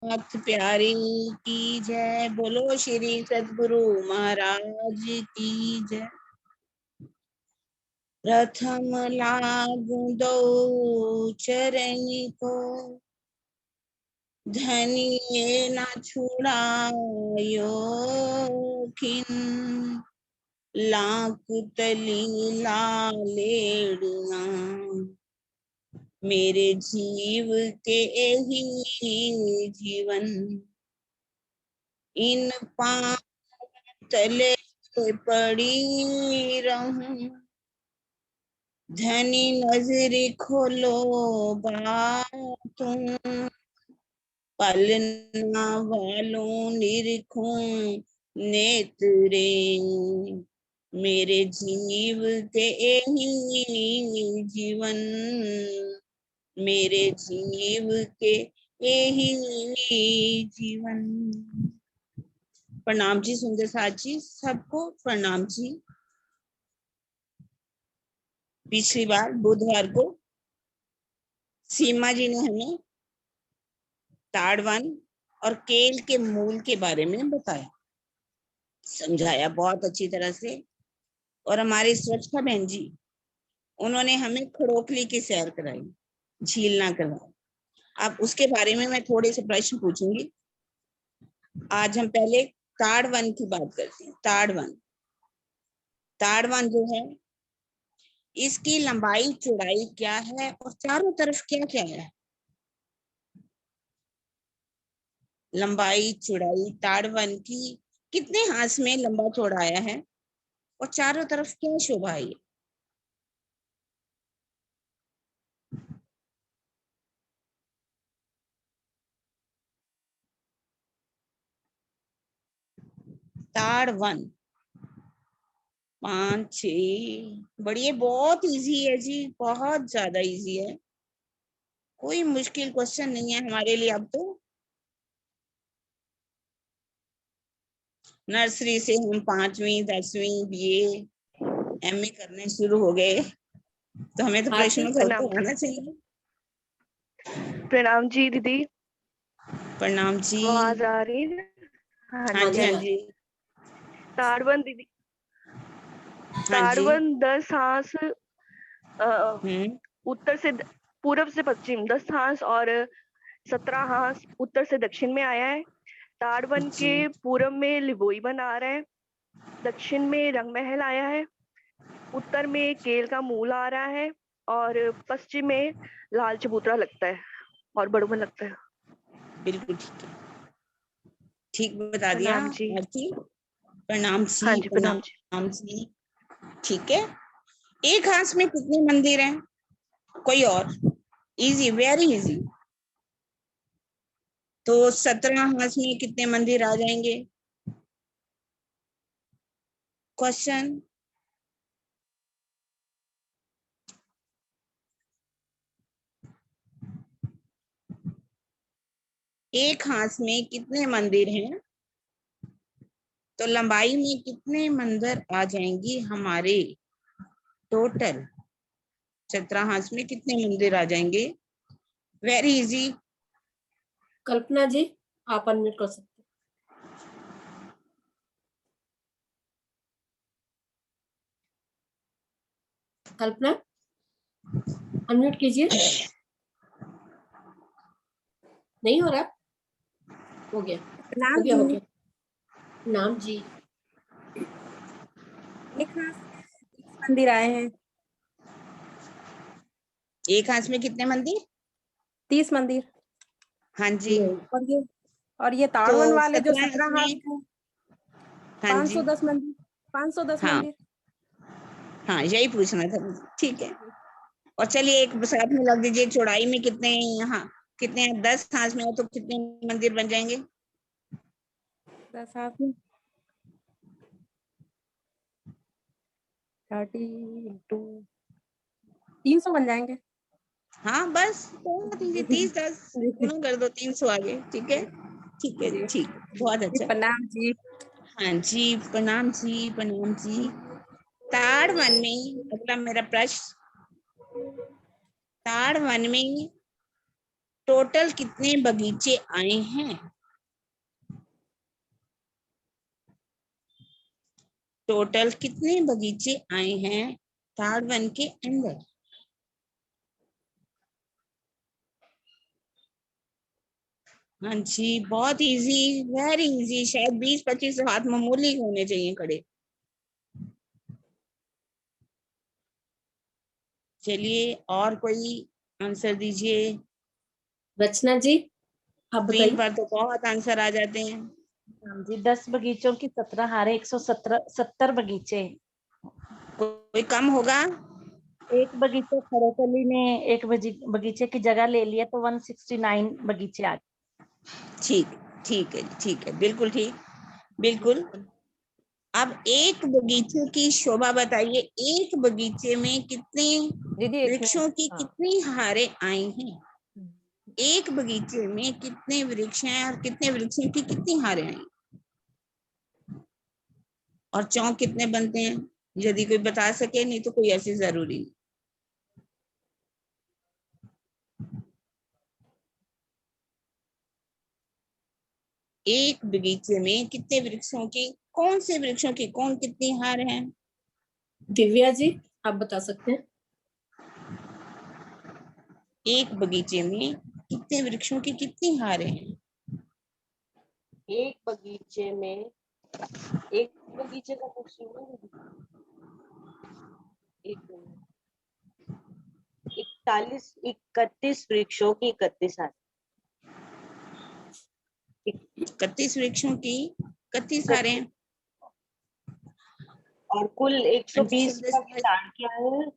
नाथ प्यारी की जय। बोलो श्री सद्गुरु महाराज की जय। प्रथम लागू दो चरण को, धनिये न छुड़ायो खिन। लाख तली लालेड़िया, मेरे जीव के ही जीवन। इन पांव तले पड़ी रहूं, धनी नजर खोलो बातों। पलना वालों निरखूं नेत्रे, मेरे जीव के ही जीवन। मेरे जीव के ही जीवन। प्रणाम जी सुंदर साथ जी, सबको प्रणाम जी। पिछली बार बुधवार को सीमा जी ने हमें ताड़वन और केल के मूल के बारे में बताया, समझाया बहुत अच्छी तरह से। और हमारे स्वच्छता बहन जी, उन्होंने हमें खड़ोखली की सैर कराई, झील ना करवाई। अब उसके बारे में मैं थोड़े से प्रश्न पूछूंगी। आज हम पहले ताड़वन की बात करते हैं। ताड़वन जो है, इसकी लंबाई चौड़ाई क्या है और चारों तरफ क्या क्या है? लंबाई चौड़ाई ताड़वन की कितने हाथ में लंबा चौड़ाया है और चारों तरफ क्या शोभा है? ताड़वन 5 6। बढ़िया, बहुत इजी है जी, बहुत ज्यादा इजी है, कोई मुश्किल क्वेश्चन नहीं है हमारे लिए। अब तो नर्सरी से हम 5वीं 10वीं बीए एमए करने शुरू हो गए, तो हमें तो प्रश्नों का उत्तर आना चाहिए। प्रणाम जी दीदी। प्रणाम जी। आवाज आ रही है? हाँ जी, हाँ जी। ताड़वन दीदी, हाँ जी। ताड़वन 10 हाथ हम्म। उत्तर से पूर्व से पश्चिम, 10 हाथ और 17 हाथ उत्तर से दक्षिण में आया है। ताड़वन जी। के पूर्व में लिबोई वन आ रहा है, दक्षिण में रंगमहल आया है, उत्तर में केल का मूल आ रहा है और पश्चिम में लाल चबूतरा लगता है और बड़ूमन लगता है। बिल्कुल ठीक है, ठीक बता दिया प्रणाम जी। आरती। प्रणाम हाँ जी, जी, प्रणाम जी। प्रणाम जी। ठीक है। एक हाथ में कितने मंदिर हैं? कोई और? Easy, very easy. तो 17 हाथ में कितने मंदिर आ जाएंगे? क्वेश्चन। एक हाथ में कितने मंदिर हैं, तो लंबाई में कितने मंदिर आ जाएंगी हमारे? टोटल 17 हाथ में कितने मंदिर आ जाएंगे? Very easy. कल्पना जी, आप अनम्यूट कर सकते हैं। कल्पना अनम्यूट कीजिए। नहीं हो रहा? हो गया, हो गया, हो गया। नाम जी। एक हाथ 30 मंदिर आए हैं। एक हाथ में कितने मंदिर? 30 मंदिर। हाँ जी। और ये ताड़वन तो वाले जो 17 हाथ 17 हाथ में? हैं, हाँ जी। 510 मंदिर। 510 हाँ मंदिर। हाँ, यही पूछना था मुझे। ठीक है। और चलिए एक साथ में लग दीजिए, चौड़ाई में कितने? यहाँ कितने? 10 हाथ में हो तो कितने मंदिर बन जाएंगे? 10 हाथ में 30 इंटू 300 बन जाएंगे। हाँ बस, बहुत इजी। 30 10 गुणा कर दो, 300 आगे। ठीक है, ठीक है, ठीक, बहुत अच्छा। प्रणाम जी। हाँ जी, प्रणाम जी, प्रणाम जी। ताड़वन में अगला मेरा प्रश्न, ताड़वन में टोटल कितने बगीचे आए हैं? टोटल कितने बगीचे आए हैं थर्ड वन के अंदर? हाँ जी, बहुत इजी, वेरी इजी। शायद 20-25 हाथ मामूली होने चाहिए खड़े। चलिए, और कोई आंसर दीजिए। रचना जी आप स्क्रीन बताइए। पर तो बहुत आंसर आ जाते हैं। हाँ जी, 10 बगीचों की 17 हारे, 170 बगीचे। कोई कम होगा? एक बगीचा खड़ोकली ने एक बगीचे की जगह ले लिया तो 169 बगीचे आ गए। ठीक, ठीक है जी, ठीक है, बिल्कुल ठीक, बिल्कुल। अब एक बगीचे की शोभा बताइए, एक बगीचे में कितने दीदी एक वृक्षों की हाँ। कितनी हारें आई हैं? एक बगीचे में कितने वृक्ष हैं और कितने वृक्षों की कितनी हारें आई? और चौक कितने बनते हैं? यदि कोई बता सके, नहीं तो कोई ऐसी जरूरी नहीं। एक बगीचे में कितने वृक्षों की, कौन से वृक्षों की कौन कितनी हार है? दिव्या जी आप बता सकते हैं। एक बगीचे में कितने वृक्षों की कितनी हारें हैं? एक बगीचे में, एक बगीचे का क्वेश्चन 31 वृक्षों की 31 हार। 31 वृक्षों की 31 हारें और कुल 120 झाड़ियां हैं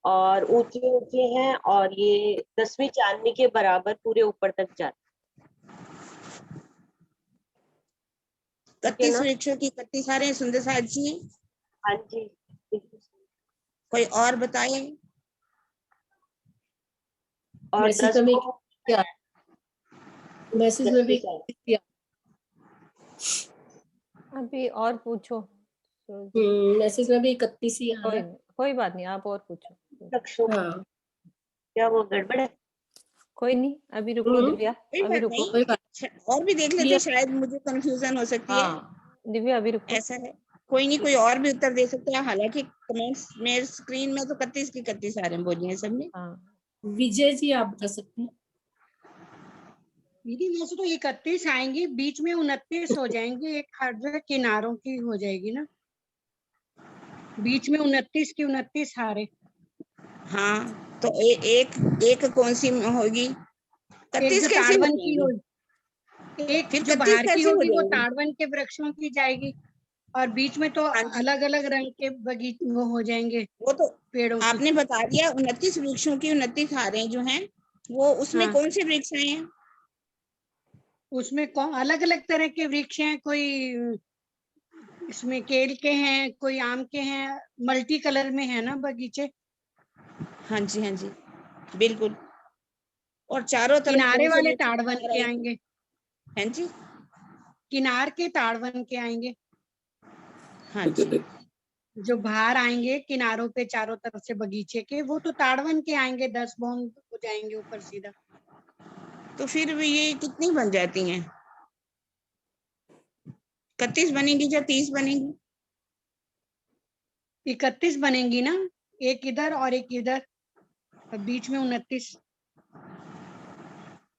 और ऊंचे ऊंचे हैं और ये 10वीं चांदनी के बराबर पूरे ऊपर तक जाते। 31 वृक्षों की 31 हारें। सुंदर साथ जी, हाँ जी, कोई और बताए? और मैसेज में भी क्या, मैसेज में भी क्या? अभी और पूछो। मैसेज में भी 31 ही आ रहा है। कोई बात नहीं, आप और पूछो। वृक्षों हाँ क्या वो गड़बड़ है? कोई नहीं, अभी रुको दिव्या, कोई अभी बात रुको। नहीं, और भी देख लेते, शायद मुझे कंफ्यूजन हो सकती है। हाँ दिव्या अभी रुको। ऐसा है, कोई नहीं, कोई और भी उत्तर दे सकता है। हालांकि कमेंट्स में, स्क्रीन में तो 31 की 31 आ रहे हैं, बोलिए सबने। हाँ विजय जी आप बता सकते हैं। दीदी वैसे तो 31 आएंगे, बीच में 29 हो जाएंगे, एक हर जगह किनारों की हो जाएगी ना, बीच में 29 की 29 हारे। हाँ, तो एक कौन सी होगी? एक 31 जो कैसे हो ताड़वन की जाएगी? हो, एक फिर जो 31 बाहर की कैसे हो होगी वो जाएगी? ताड़वन के वृक्षों की जाएगी, और बीच में तो हाँ जी, अलग अलग रंग के बगीचे वो हो जाएंगे वो तो पेड़ों की। आपने बता दिया। 29 वृक्षों की 29 हारें जो हैं, वो उसमें हाँ, कौन से वृक्ष आए हैं? उसमें कौन अलग अलग तरह के वृक्ष हैं, कोई इसमें केल के हैं, कोई आम के हैं, मल्टी कलर में है ना बगीचे। हाँ जी, हाँ जी, बिल्कुल। और चारों तरफ किनारे कौन से वाले वृक्ष की ताड़वन हार के आएगी? आएंगे, हाँ जी, किनार के ताड़वन के आएंगे, हाँ जी। जो बाहर आएंगे किनारों पे चारों तरफ से बगीचे के, वो तो ताड़वन के आएंगे, 10 बौन हो जाएंगे ऊपर सीधा। तो फिर भी ये कितनी बन जाती हैं? 31 बनेगी या 30 बनेगी? 31 बनेंगी ना, एक इधर और एक इधर, और बीच में 29।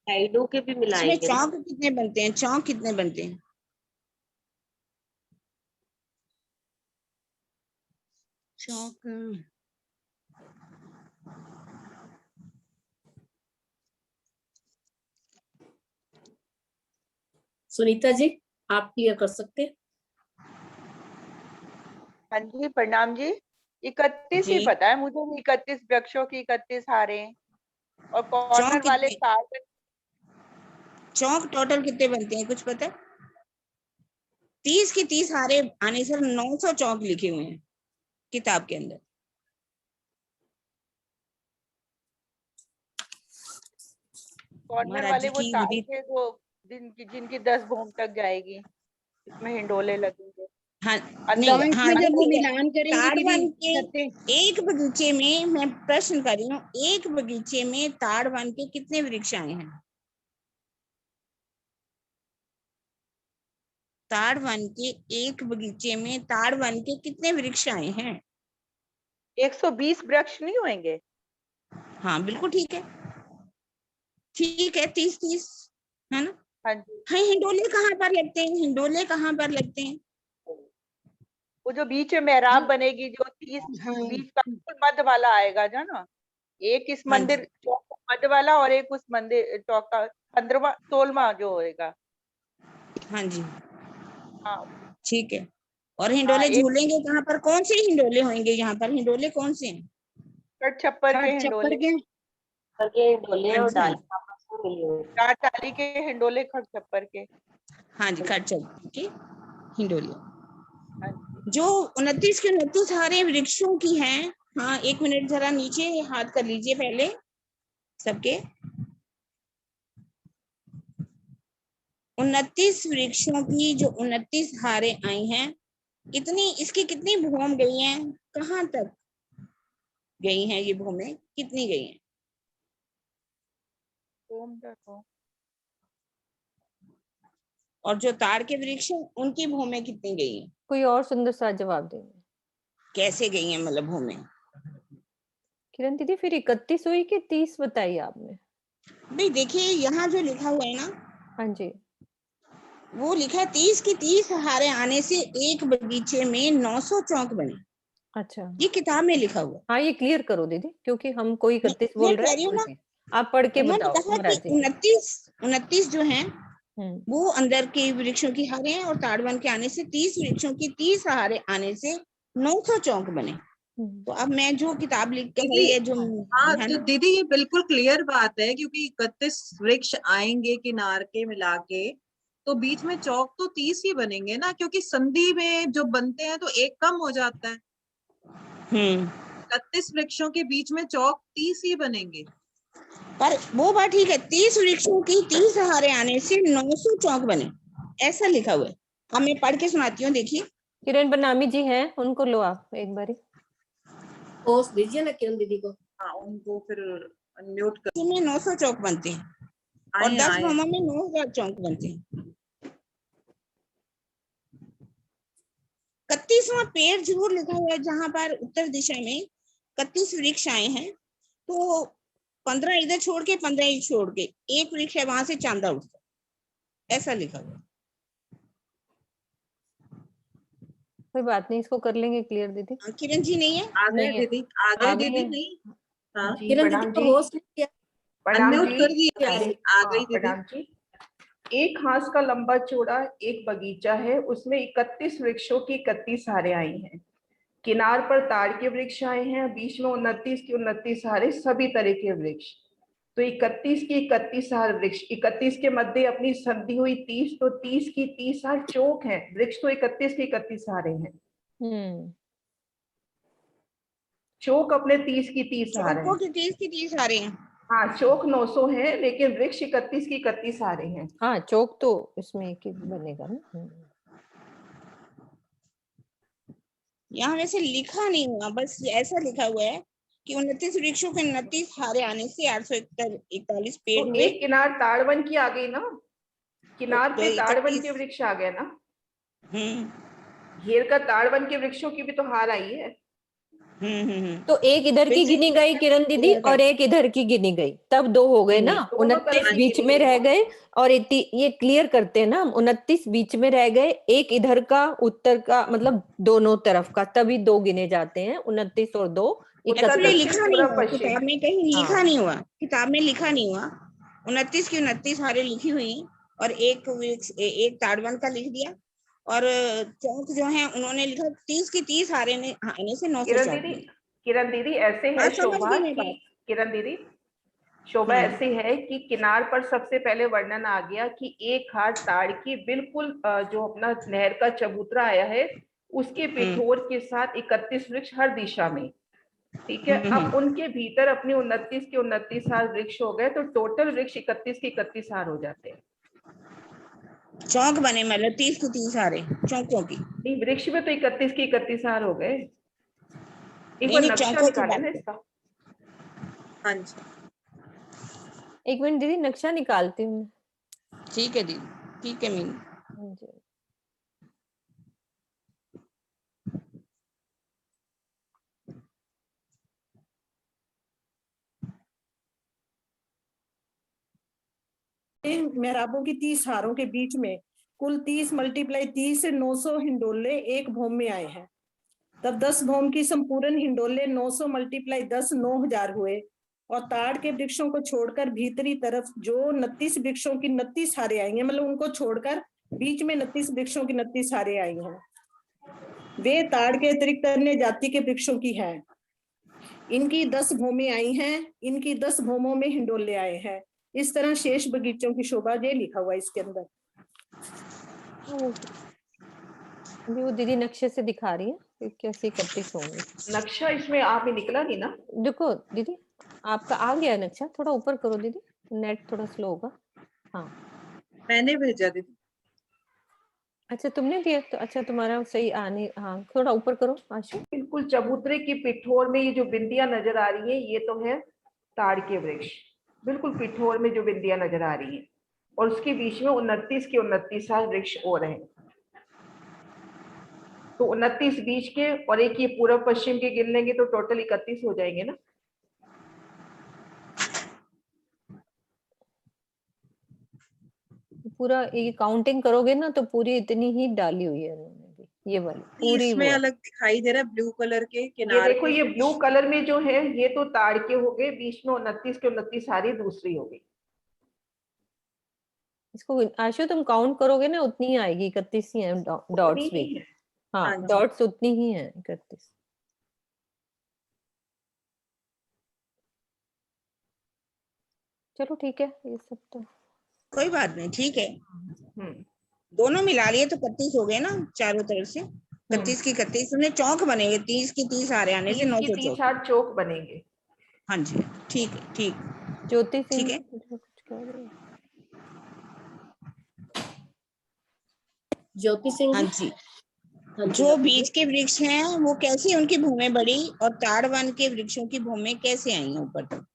साइडों के भी इसमें मिलाएंगे ना। चौक कितने बनते हैं? चौक कितने बनते हैं? चौक सुनीता जी आप क्लियर कर सकते हैं। हाँ जी, प्रणाम जी। 31 ही जी, पता है मुझे, 31 वृक्षों की 31 हारें और चौक कॉर्नर वाले कितने? तार। चौक टोटल कितने बनते हैं, कुछ पता है? 30 की 30 हारे आने से 900 चौक लिखे हुए हैं किताब के अंदर। कॉर्नर महाराज वाले जी वो तार की थे जो जिनकी 10 भूम तक जाएगी, इसमें हिंडोले लगेंगे। हाँ नहीं, पॉइंट हाँ में जब वो ठीक है। मिलान करेंगे ताड़ दीदी वन के करते एक बगीचे में, मैं प्रश्न कर रही हूँ, एक बगीचे में ताड़ वन के कितने वृक्ष आए हैं? ताड़ वन के एक बगीचे में ताड़ वन के कितने वृक्ष आए हैं? 120 वृक्ष नहीं होंगे? हाँ बिल्कुल ठीक है, ठीक है, 30-30 है ना। हाँ जी। हाँ, हिंडोले कहाँ पर लगते हैं? हिंडोले कहाँ पर लगते हैं? वो जो बीच में मेहराब बनेगी, जो 30 हाँ बीच का बिल्कुल मध्य वाला आएगा जो ना, एक इस हाँ मंदिर चौक का मध्य वाला और एक उस मंदिर चौक का 15वां 16वां जो होएगा। हाँ जी, हाँ ठीक है। और हाँ, हिंडोले एक झूलेंगे कहाँ पर? कौन से हिंडोले होंगे यहाँ पर? हिंडोले कौन से हैं? कट छप्पर के छप्पर हिंडोले, के के डोले और अच्छा, डाली आपस में मिली हुई। चार टाली के हिंडोले, खट छप्पर के। हाँ जी, खड़चल के हिंडोले, हाँ जी। जो 29 के 29 हरे वृक्षों की हैं। हाँ, एक मिनट जरा नीचे हाथ कर लीजिए पहले सबके। 29 वृक्षों की जो 29 हारें आई हैं, इतनी इसकी कितनी भूम गई हैं? कहाँ तक गई हैं ये भूमें? कितनी गई हैं? और जो ताड़ के वृक्ष हैं उनकी भूमें कितनी गई हैं? कोई और सुंदर सा जवाब देंगे। कैसे गई हैं मतलब भूमें? किरण दीदी फिर 31 हुई कि 30 बताई आपने? नहीं, देखिए यहाँ जो लिखा हुआ है ना, हाँ जी, वो लिखा है 30 की 30 हारे आने से एक बगीचे में 900 चौक बने। अच्छा, ये किताब में लिखा हुआ है। हाँ ये क्लियर करो दीदी, क्योंकि हम कोई 31 मैं बोल कह रहे रही हूँ ना, हैं। आप पढ़ के उन्होंने बताओ कहा महाराज कि जी। 29 जो हैं वो अंदर के वृक्षों की हारे हैं, और ताड़वन के आने से 30 वृक्षों की 30 हारे आने से 900 चौक बने। तो अब मैं जो किताब लिख कर दीदी, है जो हाँ है तो ना, दीदी ये बिल्कुल क्लियर बात है, क्योंकि 31 वृक्ष आएंगे किनार के मिला के, तो बीच में चौक तो 30 ही बनेंगे ना, क्योंकि संधि में जो बनते हैं तो एक कम हो जाता है। 31 वृक्षों के बीच में चौक 30 ही बनेंगे। पर वो बात ठीक है, 30 वृक्षों की 30 हारे आने से 900 चौक बने, ऐसा लिखा हुआ है। अब मैं पढ़ के सुनाती हूँ, देखिए। किरण बनामी जी हैं, उनको लो आप एक बारी। पोस्ट दीजिए ना किरण दीदी को। हाँ, उनको फिर अनम्यूट कर। में 900 चौक बनते हैं और 10 भूमों में 9000 चौक बनते हैं। 31वां पेड़ जरूर लिखा हुआ है, जहां पर उत्तर दिशा में 31 वृक्ष आए हैं, तो 15 इधर छोड़ के 15 इधर छोड़ के एक वृक्ष है, वहां से चांदा उठता है, ऐसा लिखा हुआ है। कोई बात नहीं, इसको कर लेंगे क्लियर दीदी। किरण जी नहीं है? आ गए नहीं है। दीदी, आ गए आ गई दीदी। है। नहीं, हाँ जी, किरण प्रणाम दीदी को जी। होस्ट नहीं किया। प्रणाम अनम्यूट जी। कर दिया, आ हाँ, गई दीदी। प्रणाम जी। एक हाथ का लंबा चौड़ा एक बगीचा है, उसमें 31 वृक्षों की 31 हारें आई हैं। किनार पर ताड़ के वृक्ष आए हैं, बीच में 29 की 29 हारे, सभी तरह के वृक्ष। तो 31 की 31 हार वृक्ष, 31 के मध्य अपनी संधि हुई 30, तो 30 की 30 हार चौक है। वृक्ष तो 31 की 31 हारे हैं, चौक अपने 30 की 30 हारे हैं। चौकों की 30 की 30 हारे हैं। हाँ, चौक 900 है, लेकिन वृक्ष 31 की 31 हारे हैं। हाँ, चौक तो इसमें एक ही बनेगा ना। यहाँ वैसे लिखा नहीं हुआ, बस ऐसा लिखा हुआ है कि 29 वृक्षों के 29 हारे आने से 841 पेड़ तो थे। एक किनार ताड़वन की आ गई ना, किनार पे ताड़वन 31 के वृक्ष आ गए ना। हम्म घेर का ताड़वन के वृक्षों की भी तो हार आई है। तो एक इधर की गिनी गई किरण दीदी, और एक इधर की गिनी गई, तब 2 हो गए ना। 29 बीच में रह गए, और ये क्लियर करते हैं ना, 29 बीच में रह गए, एक इधर का उत्तर का, मतलब दोनों तरफ का, तभी 2 गिने जाते हैं। 29 और 2 एक्चुअली 31। लिखा नहीं हुआ किताब में, कहीं लिखा नहीं हुआ, किताब में लिखा नहीं हुआ। 29 की 29 हारे लिखी हुई, और एक ताड़वन का लिख दिया, और चौक जो है उन्होंने लिखा 30 की 30 हारे ने आने से 900 चौक। किरण दीदी ऐसे है शोभा कि किरण दीदी शोभा ऐसी है कि किनार पर सबसे पहले वर्णन आ गया कि एक हार ताड़ की बिल्कुल जो अपना नहर का चबूतरा आया है उसके पिठोर के साथ 31 वृक्ष हर दिशा में। ठीक है, अब उनके भीतर अपने 29 के 29 हार वृक्ष हो गए, तो टोटल वृक्ष 31 के 31 हार हो जाते हैं। चौक बने, मतलब 30 की 30 हारे चौकों की। नहीं, वृक्ष में तो 31 की 31 हार हो गए। एक नहीं बार नहीं, नक्शा चौकों की निकाले बात ना कर। इसका। हाँ जी, एक मिनट दीदी, नक्शा निकालती हूँ। ठीक है दीदी, ठीक है मीनू। हाँ जी। मेहराबों की 30 हारों के बीच में कुल 30 मल्टीप्लाई 30 से 900 हिंडोले एक भौम में आए हैं। तब 10 भौम की संपूर्ण हिंडोले 900 मल्टीप्लाई 10 9,000 हुए। और ताड़ के वृक्षों को छोड़कर भीतरी तरफ जो 29 वृक्षों की 29 हारे आई हैं, मतलब उनको छोड़कर बीच में 29 वृक्षों की 29 हारे आई हैं, वे ताड़ के अतिरिक्त अन्य जाति के वृक्षों की है। इनकी 10 भौमें आई हैं, इनकी 10 भौमों में हिंडोले आए हैं। इस तरह शेष बगीचों की शोभा, ये लिखा हुआ है इसके अंदर। अभी वो दीदी नक्शे से दिखा रही है कि कैसे 31 होंगे। नक्शा इसमें आप ही निकला नहीं ना? देखो दीदी, आपका आ गया नक्शा, थोड़ा ऊपर करो दीदी, नेट थोड़ा स्लो होगा। हाँ मैंने भेजा दीदी। अच्छा तुमने दिया तो अच्छा, तुम्हारा सही आने। हाँ थोड़ा ऊपर करो आशु। बिल्कुल चबूतरे की पिठोर में ये जो बिंदियां नजर आ रही है, ये तो है ताड़ के वृक्ष। बिल्कुल पिठोर में जो बिंदियां नजर आ रही है, और उसके बीच में 29 के 29 साल वृक्ष और हैं। तो 29 बीच के और एक ये पूर्व पश्चिम के गिन लेंगे तो टोटल 31 हो जाएंगे ना। पूरा ये काउंटिंग करोगे ना तो पूरी इतनी ही डाली हुई है उन्होंने भी, ये वाली पूरी। इसमें वो अलग दिखाई दे रहा है ब्लू कलर के ये किनारे देखो, के ये वृक्ष। ब्लू कलर में जो है ये तो ताड़ के हो गए, बीच में 29 के 29 सारी दूसरी हो गई। इसको आशु तुम काउंट करोगे ना उतनी ही आएगी, 31 ही है डॉट्स भी। ही है। हाँ हाँ जी। डॉट्स उतनी ही है, 31। चलो ठीक है, ये सब तो कोई बात नहीं, ठीक है। हम्म, दोनों मिला लिए तो 31 हो गए ना चारों तरफ से। 31 की 31 उन्हें चौक बनेंगे, 30 की 30 हारे आने से 30 की 900 30 हार चौक बनेंगे। हाँ जी, ठीक है, ठीक। ज्योति ठीक सिंह है। कुछ कह रहे हैं। ज्योति सिंह हाँ जी। जी, हाँ जी, जो आप बीज बोलिए। के वृक्ष हैं वो कैसे उनकी भूमें बढ़ी और ताड़ वन के वृक्षों की भूमें कैसे आई ऊपर तक?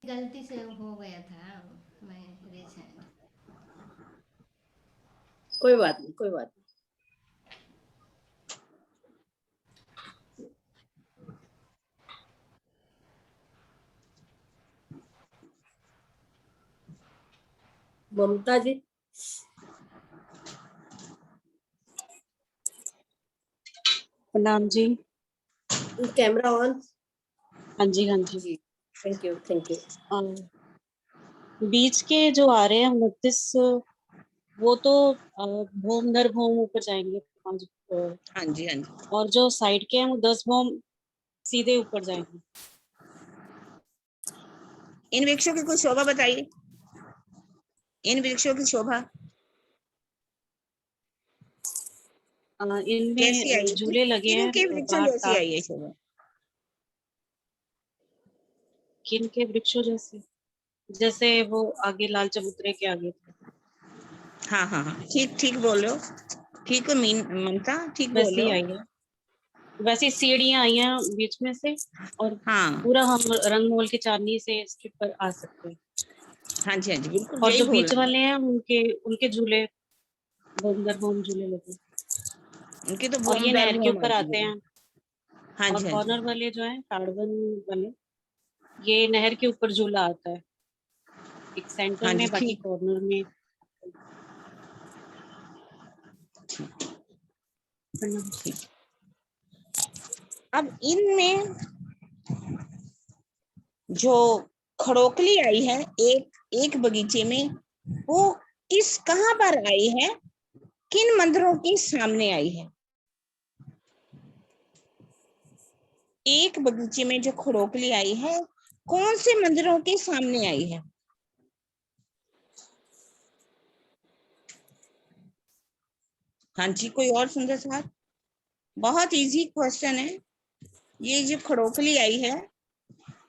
गलती से हो गया था, मैं रेस हैंड। कोई बात नहीं, कोई बात नहीं। ममता जी। प्रणाम जी। Camera on. हाँ जी, हाँ जी। Thank you, thank you. बीच के जो आ रहे हैं 29, वो तो भौम दर भौम ऊपर जाएंगे 5। हाँ जी, हाँ जी। और जो साइड के हैं वो 10 भौम सीधे ऊपर जाएंगे। इन वृक्षों की कोई शोभा बताइए, इन वृक्षों की शोभा कैसी आई? इनमें झूले लगे हैं किन के वृक्षों बाहर जैसी आई है शोभा? किन के वृक्षों जैसे? जैसे वो आगे लाल चबूतरे के आगे थे। हाँ हाँ हाँ, ठीक ठीक बोल रहे हो, ठीक है ममता, ठीक बोल वैसी रहे आई हो। है, वैसी सीढ़ियां आई हैं बीच में से, और हाँ पूरा हम रंगमोल की चांदनी से स्ट्रिप पर आ सकते हैं। हाँ जी, हाँ जी, बिल्कुल और यही जो बोल बीच रहे वाले हैं उनके झूले भौम दर भौम झूले लगे। हैं, उनकी तो और भूम ये दर नहर के भूम ऊपर आती आते है। हैं। हाँ और जी, हाँ जी। कॉर्नर वाले जो है ताड़वन वाले, ये नहर के ऊपर झूला आता है, एक सेंटर हाँ में, जी, बाकी ठीक। कॉर्नर में। ठीक। अब इनमें जो खड़ोकली आई है एक बगीचे में, वो कहाँ पर आई है, किन मंदिरों के सामने आई है? एक बगीचे में जो खड़ोकली आई है, कौन से मंदिरों के सामने आई है? हाँ जी, कोई और सुंदर साहब? बहुत इजी क्वेश्चन है। ये जो खड़ोकली आई है,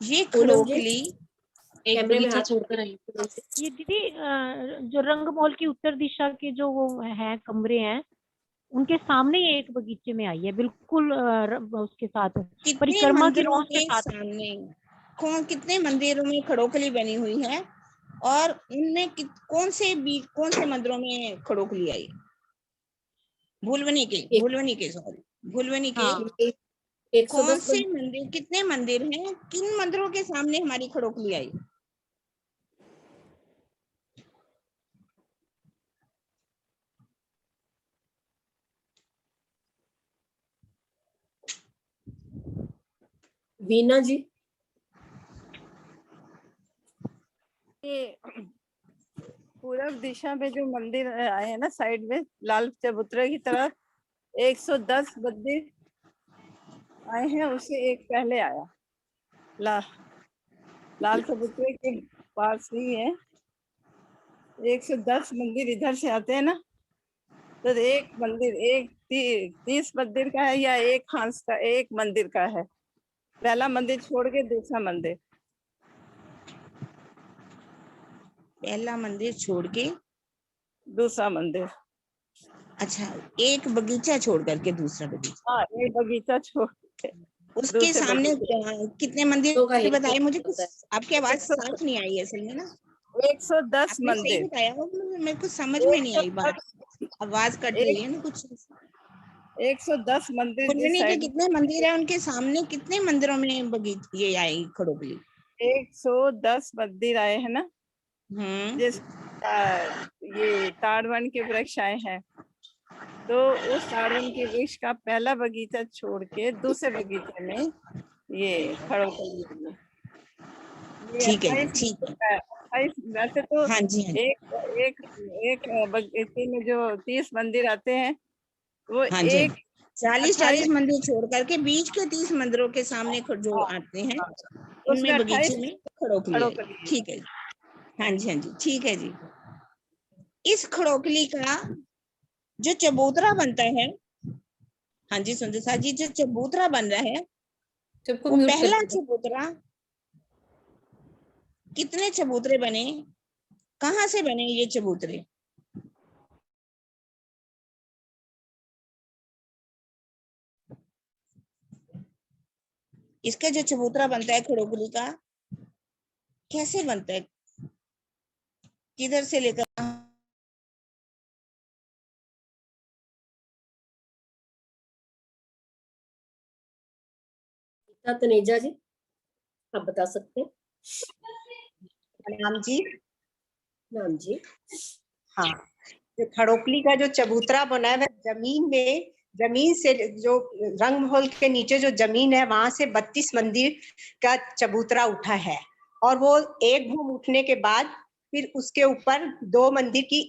ये पूनम जी। खड़ोकली एक कैमरे में बगीचा हाथ छोड़कर आई। ये दीदी जो रंगमहल की उत्तर दिशा के जो वो है कमरे हैं, उनके सामने ही एक बगीचे में आई है, बिल्कुल उसके साथ कितने परिक्रमा की मंदिरों रोज के के साथ। सामने, कितने मंदिरों में खड़ोकली बनी हुई है, और उनमें कौन से मंदिरों में खड़ोकली आई? भूलवनी के हाँ। कौन से मंदिर, कितने मंदिर हैं, किन मंदिरों के सामने हमारी खड़ोकली आई? वीना जी। ये पूर्व दिशा में जो मंदिर आए हैं ना, साइड में लाल चबूतरे की तरफ 110 मंदिर आए हैं, उससे एक पहले आया लाल चबूतरे के पास ही है। 110 मंदिर इधर से आते हैं ना, तो एक मंदिर 30 मंदिर का है या एक हंस का एक मंदिर का है। पहला मंदिर छोड़ के दूसरा मंदिर, पहला मंदिर छोड़ के दूसरा मंदिर। अच्छा, एक बगीचा छोड़ करके दूसरा बगीचा। हाँ, एक बगीचा छोड़ के उसके सामने कितने मंदिर बताए मुझे? आपकी आवाज 110 साफ नहीं आई असल में ना। 110 आपने सही मंदिर। बताया हो, मेरे को समझ में नहीं आई बात, आवाज कट रही है ना कुछ। 110 मंदिर भूलवनी के कितने मंदिर है, उनके सामने कितने मंदिरों में बगीचे ये आई खड़ोकली? 110 मंदिर आए हैं ना, जिस ये ताड़वन के वृक्ष आए हैं, तो उस ताड़वन के वृक्ष का पहला बगीचा छोड़ के दूसरे बगीचे में ये खड़ोकली। ठीक है, ठीक है। 28 वैसे तो हाँ जी, एक बगीचे में जो 30 मंदिर आते हैं, वो हाँ जी, एक 40 मंदिर छोड़ करके बीच के 30 मंदिरों के सामने जो आते हैं, उनमें बगीचे में खड़ोकली। ठीक है, हाँ जी, हाँ जी, ठीक है जी। इस खड़ोकली का जो चबूतरा बनता है, हाँ जी सुंदर साहब जी, जो चबूतरा बन रहा है, वो पहला चबूतरा, कितने चबूतरे बने, कहाँ से बने ये चबूतरे? इसका जो चबूतरा बनता है खड़ोकली का, कैसे बनता है, किधर से लेकर? तनेजा जी, आप बता सकते हैं? नाम जी। नाम जी। हाँ, जो खड़ोकली का जो चबूतरा बना है, जमीन से जो रंगमहल के नीचे जो जमीन है, वहां से 32 मंदिर का चबूतरा उठा है, और वो एक भूम उठने के बाद फिर उसके ऊपर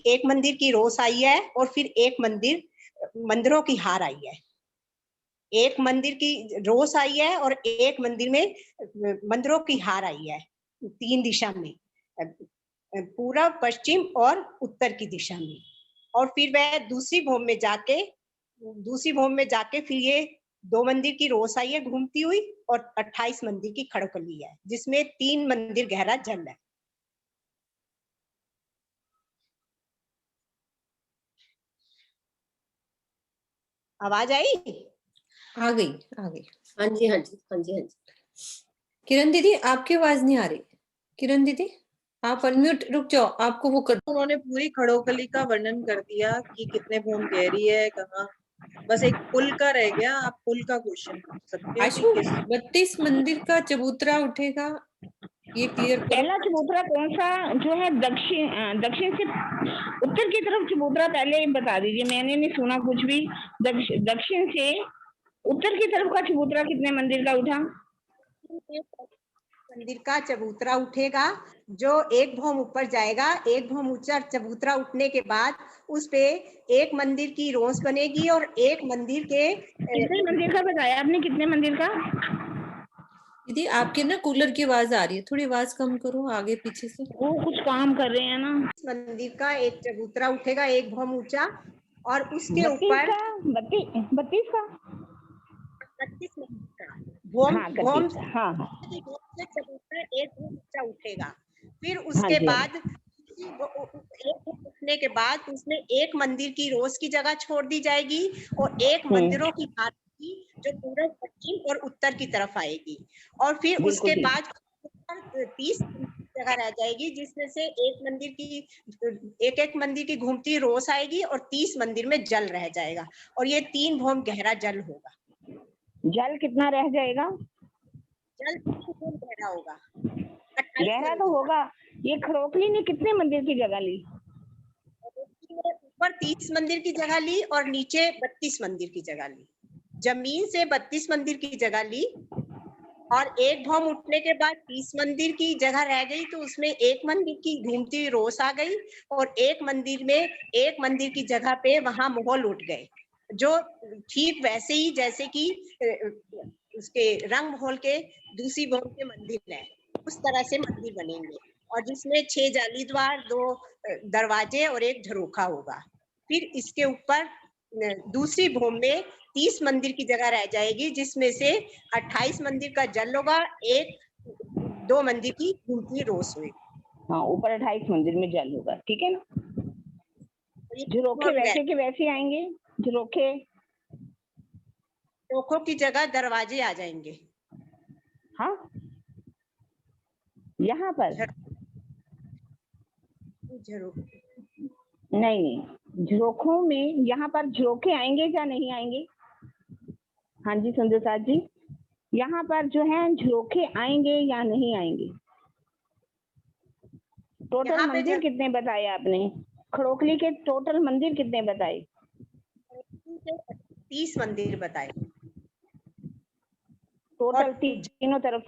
एक मंदिर की रोस आई है, और फिर एक मंदिरों की हार आई है। एक मंदिर की रोस आई है और एक मंदिर में मंदिरों की हार आई है, 3 दिशा में, पूरब, पश्चिम और उत्तर की दिशा में। और फिर वह दूसरी भूम में जाके फिर ये 2 मंदिर की रोस आई है घूमती हुई, और 28 मंदिर की खड़ोकली है, जिसमें 3 मंदिर गहरा जल है। आवाज आई? आ गई। हाँ जी, हाँ जी, हाँ जी, हाँ जी। किरण दीदी, आपकी आवाज नहीं आ रही। किरण दीदी, आप अनम्यूट, रुक जाओ, आपको वो कर। उन्होंने पूरी खड़ोकली का वर्णन कर दिया कि कितने भूम गहरी है, कहाँ, बस एक पुल का रह गया। आप पुल का क्वेश्चन पूछ सकते हैं। आशु, 32 मंदिर का चबूतरा उठेगा, ये क्लियर करो। पहला चबूतरा कौन सा जो है? दक्षिण से उत्तर की तरफ चबूतरा पहले बता दीजिए, मैंने नहीं सुना कुछ भी। दक्षिण से उत्तर की तरफ का चबूतरा कितने मंदिर का उठा? मंदिर का चबूतरा उठेगा, जो एक भूम ऊपर जाएगा। एक भूम ऊंचा चबूतरा उठने के बाद उस पे एक मंदिर की रोस बनेगी, और एक मंदिर के कितने मंदिर का बताया आपने? कितने मंदिर का? दीदी, आपके ना कूलर की आवाज आ रही है, थोड़ी आवाज कम करो आगे पीछे से। वो कुछ काम कर रहे हैं ना। मंदिर का एक चबूतरा उठेगा, एक भूम ऊंचा, और उसके ऊपर 32 का चबूतरा एक भूम ऊंचा उठेगा, फिर उसके बाद उठने के बाद उसमें एक मंदिर की रोज की जगह छोड़ दी जाएगी और एक मंदिरों की आरती जो पूरब, पश्चिम और उत्तर की तरफ आएगी। और फिर उसके बाद 30 जगह रह जाएगी, जिसमें से एक मंदिर की घूमती रोस आएगी और 30 मंदिर में जल रह जाएगा और ये 3 भौम गहरा जल होगा। जल कितना रह जाएगा? जल 3 भौम गहरा होगा। गहरा तो होगा। ये खड़ोकली ने कितने मंदिर की जगह ली? ऊपर 30 मंदिर की जगह ली और नीचे 32 मंदिर की जगह ली। जमीन से 32 मंदिर की जगह ली और एक भौम उठने के बाद 30 मंदिर की जगह रह गई, तो उसमें एक मंदिर की घूमती रोस आ गई और एक मंदिर की जगह पे वहां महल उठ गए, जो ठीक वैसे ही जैसे कि उसके रंग महल के दूसरी भौम के मंदिर है, उस तरह से मंदिर बनेंगे और जिसमें 6 जाली द्वार, 2 दरवाजे और एक झरोखा होगा। फिर इसके ऊपर दूसरी भौम में 30 मंदिर की जगह रह जाएगी, जिसमें से 28 मंदिर का जल होगा, 2 मंदिर की घूमती रोस हुई। हाँ, ऊपर 28 मंदिर में जल होगा, ठीक है ना। झरोखे वैसे के वैसे आएंगे। झरोखों की जगह दरवाजे आ जाएंगे। हाँ, यहाँ पर नहीं, झरोखों में यहाँ पर झरोखे आएंगे या नहीं आएंगे? हाँ जी सुंदर साथ जी, यहाँ पर जो है झरोखे आएंगे या नहीं आएंगे? टोटल मंदिर कितने बताए आपने? खड़ोकली के टोटल मंदिर कितने बताए? 30 मंदिर बताए टोटल। तीनों तरफ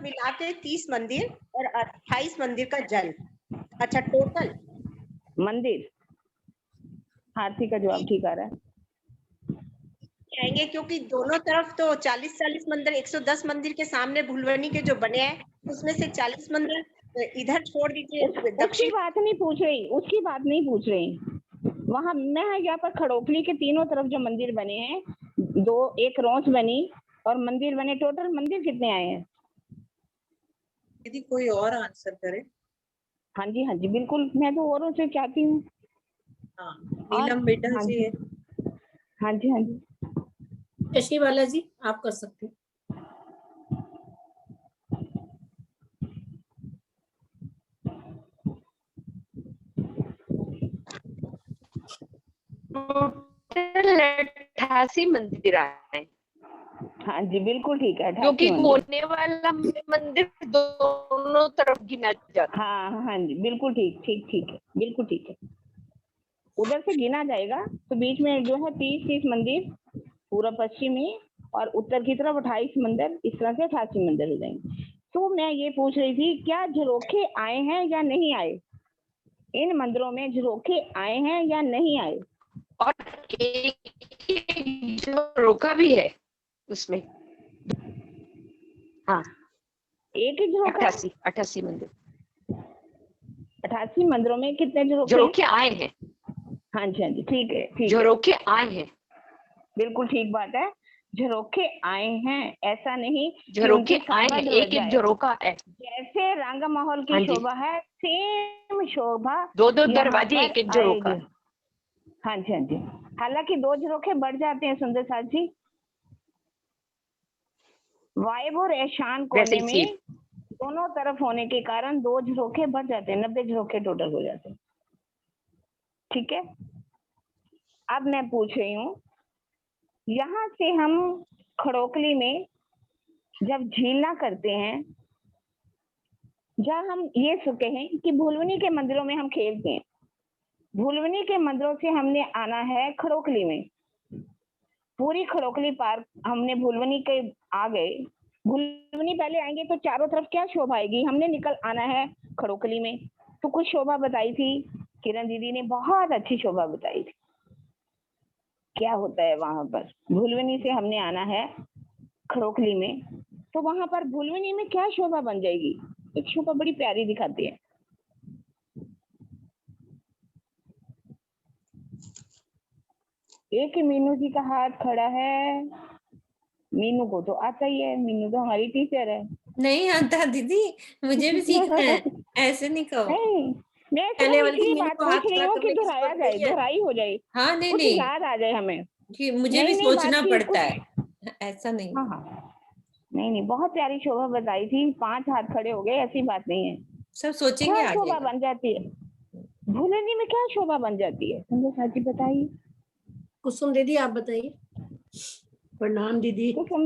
मिला के 30 मंदिर और 28 मंदिर का जल। अच्छा, टोटल मंदिर। हाथी का जवाब ठीक आ रहा है। आएंगे क्योंकि दोनों तरफ तो 40-40 मंदिर, 110 मंदिर के सामने भुलवनी के जो बने हैं उसमें से 40 मंदिर इधर छोड़ दीजिए। उसकी बात नहीं पूछ रही। वहां मैं यहाँ पर खड़ोकली के तीनों तरफ जो मंदिर बने हैं, एक रोस बनी और मंदिर बने, टोटल मंदिर कितने आए हैं? यदि कोई और आंसर करे। हाँ जी बिल्कुल, मैं तो औरों से चाहती हूँ। हाँ, नीलम बेटा जी है। हाँ जी शशि बाला जी, आप कर सकते हैं। टोटल 88 मंदिर आए। हाँ जी बिल्कुल ठीक है। क्योंकि कोने वाला मंदिर दोनों तरफ गिना जाता। हाँ जी बिल्कुल ठीक है, बिल्कुल ठीक है। उधर से गिना जाएगा तो बीच में जो है 30 मंदिर पूरा पश्चिमी और उत्तर की तरफ 28 मंदिर, इस तरह से 88 मंदिर हो जाएंगे। तो मैं ये पूछ रही थी, क्या झरोखे आए हैं या नहीं आए? इन मंदिरों में झरोखे आए हैं या नहीं आए? और एक झरोखा भी है उसमें। हाँ, एक ही झरोखा। 88 मंदिर। 88 मंदिरों में कितने झरोखे आए हैं? हाँ जी ठीक है। झरोखे आए हैं, बिल्कुल ठीक बात है। झरोखे आए हैं, ऐसा नहीं झरोखे आए हैं, एक झरोखा है। जैसे रंग महल की शोभा है, सेम शोभा 2 दरवाजे, एक झरोखा। हाँ जी हालांकि 2 झरोखे बढ़ जाते हैं सुंदर साथ जी। वायब और ऐशान कोने में दोनों तरफ होने के कारण 2 झरोखे बढ़ जाते हैं, 90 झरोखे टोटल हो जाते हैं। ठीक है, अब मैं पूछ रही हूँ, यहाँ से हम खड़ोकली में जब झीलना करते हैं, जब हम ये कहें कि भुलवनी के मंदिरों में हम खेलते हैं, भुलवनी के मंदिरों से हमने आना है खड़ोकली में, पूरी खड़ोकली पार्क हमने भुलवनी के आ गए। भुलवनी पहले आएंगे तो चारों तरफ क्या शोभा आएगी? हमने निकल आना है खड़ोकली में। तो कुछ शोभा बताई थी किरण दीदी ने, बहुत अच्छी शोभा बताई थी। क्या होता है वहां पर? भुलवनी से हमने आना है खड़ोकली में, तो वहां पर भुलवनी में क्या शोभा बन जाएगी? एक शोभा बड़ी प्यारी दिखाती है। एक मीनू जी का हाथ खड़ा है। मीनू को तो आता ही है, मीनू तो हमारी टीचर है। नहीं आता दीदी, मुझे भी सीखना है, ऐसे नहीं कहो। नहीं, मैं पहले सिर्फ वाली इसलिए मेरे बात को पूछ हाथ रही खड़ा हूँ कि करने की दोहराया जरूरत जाए, नहीं है। दोहराई हो जाए, हाँ नहीं कुछ नहीं, याद आ जाए हमें। कि मुझे नई भी नई सोचना बात की पड़ता कुछ, है, ऐसा नहीं। हाँ हाँ, नहीं नहीं, बहुत प्यारी शोभा बताई थी, 5 हाथ खड़े हो गए, ऐसी बात नहीं है। सब सोचेंगे क्या आ शोभा जाएगा। बन जाती है भूलनी में, क्या शोभा बन जाती है, संजय सर जी बताइए। कुसुम दीदी आप बताइए। प्रणाम दीदी। कुसुम,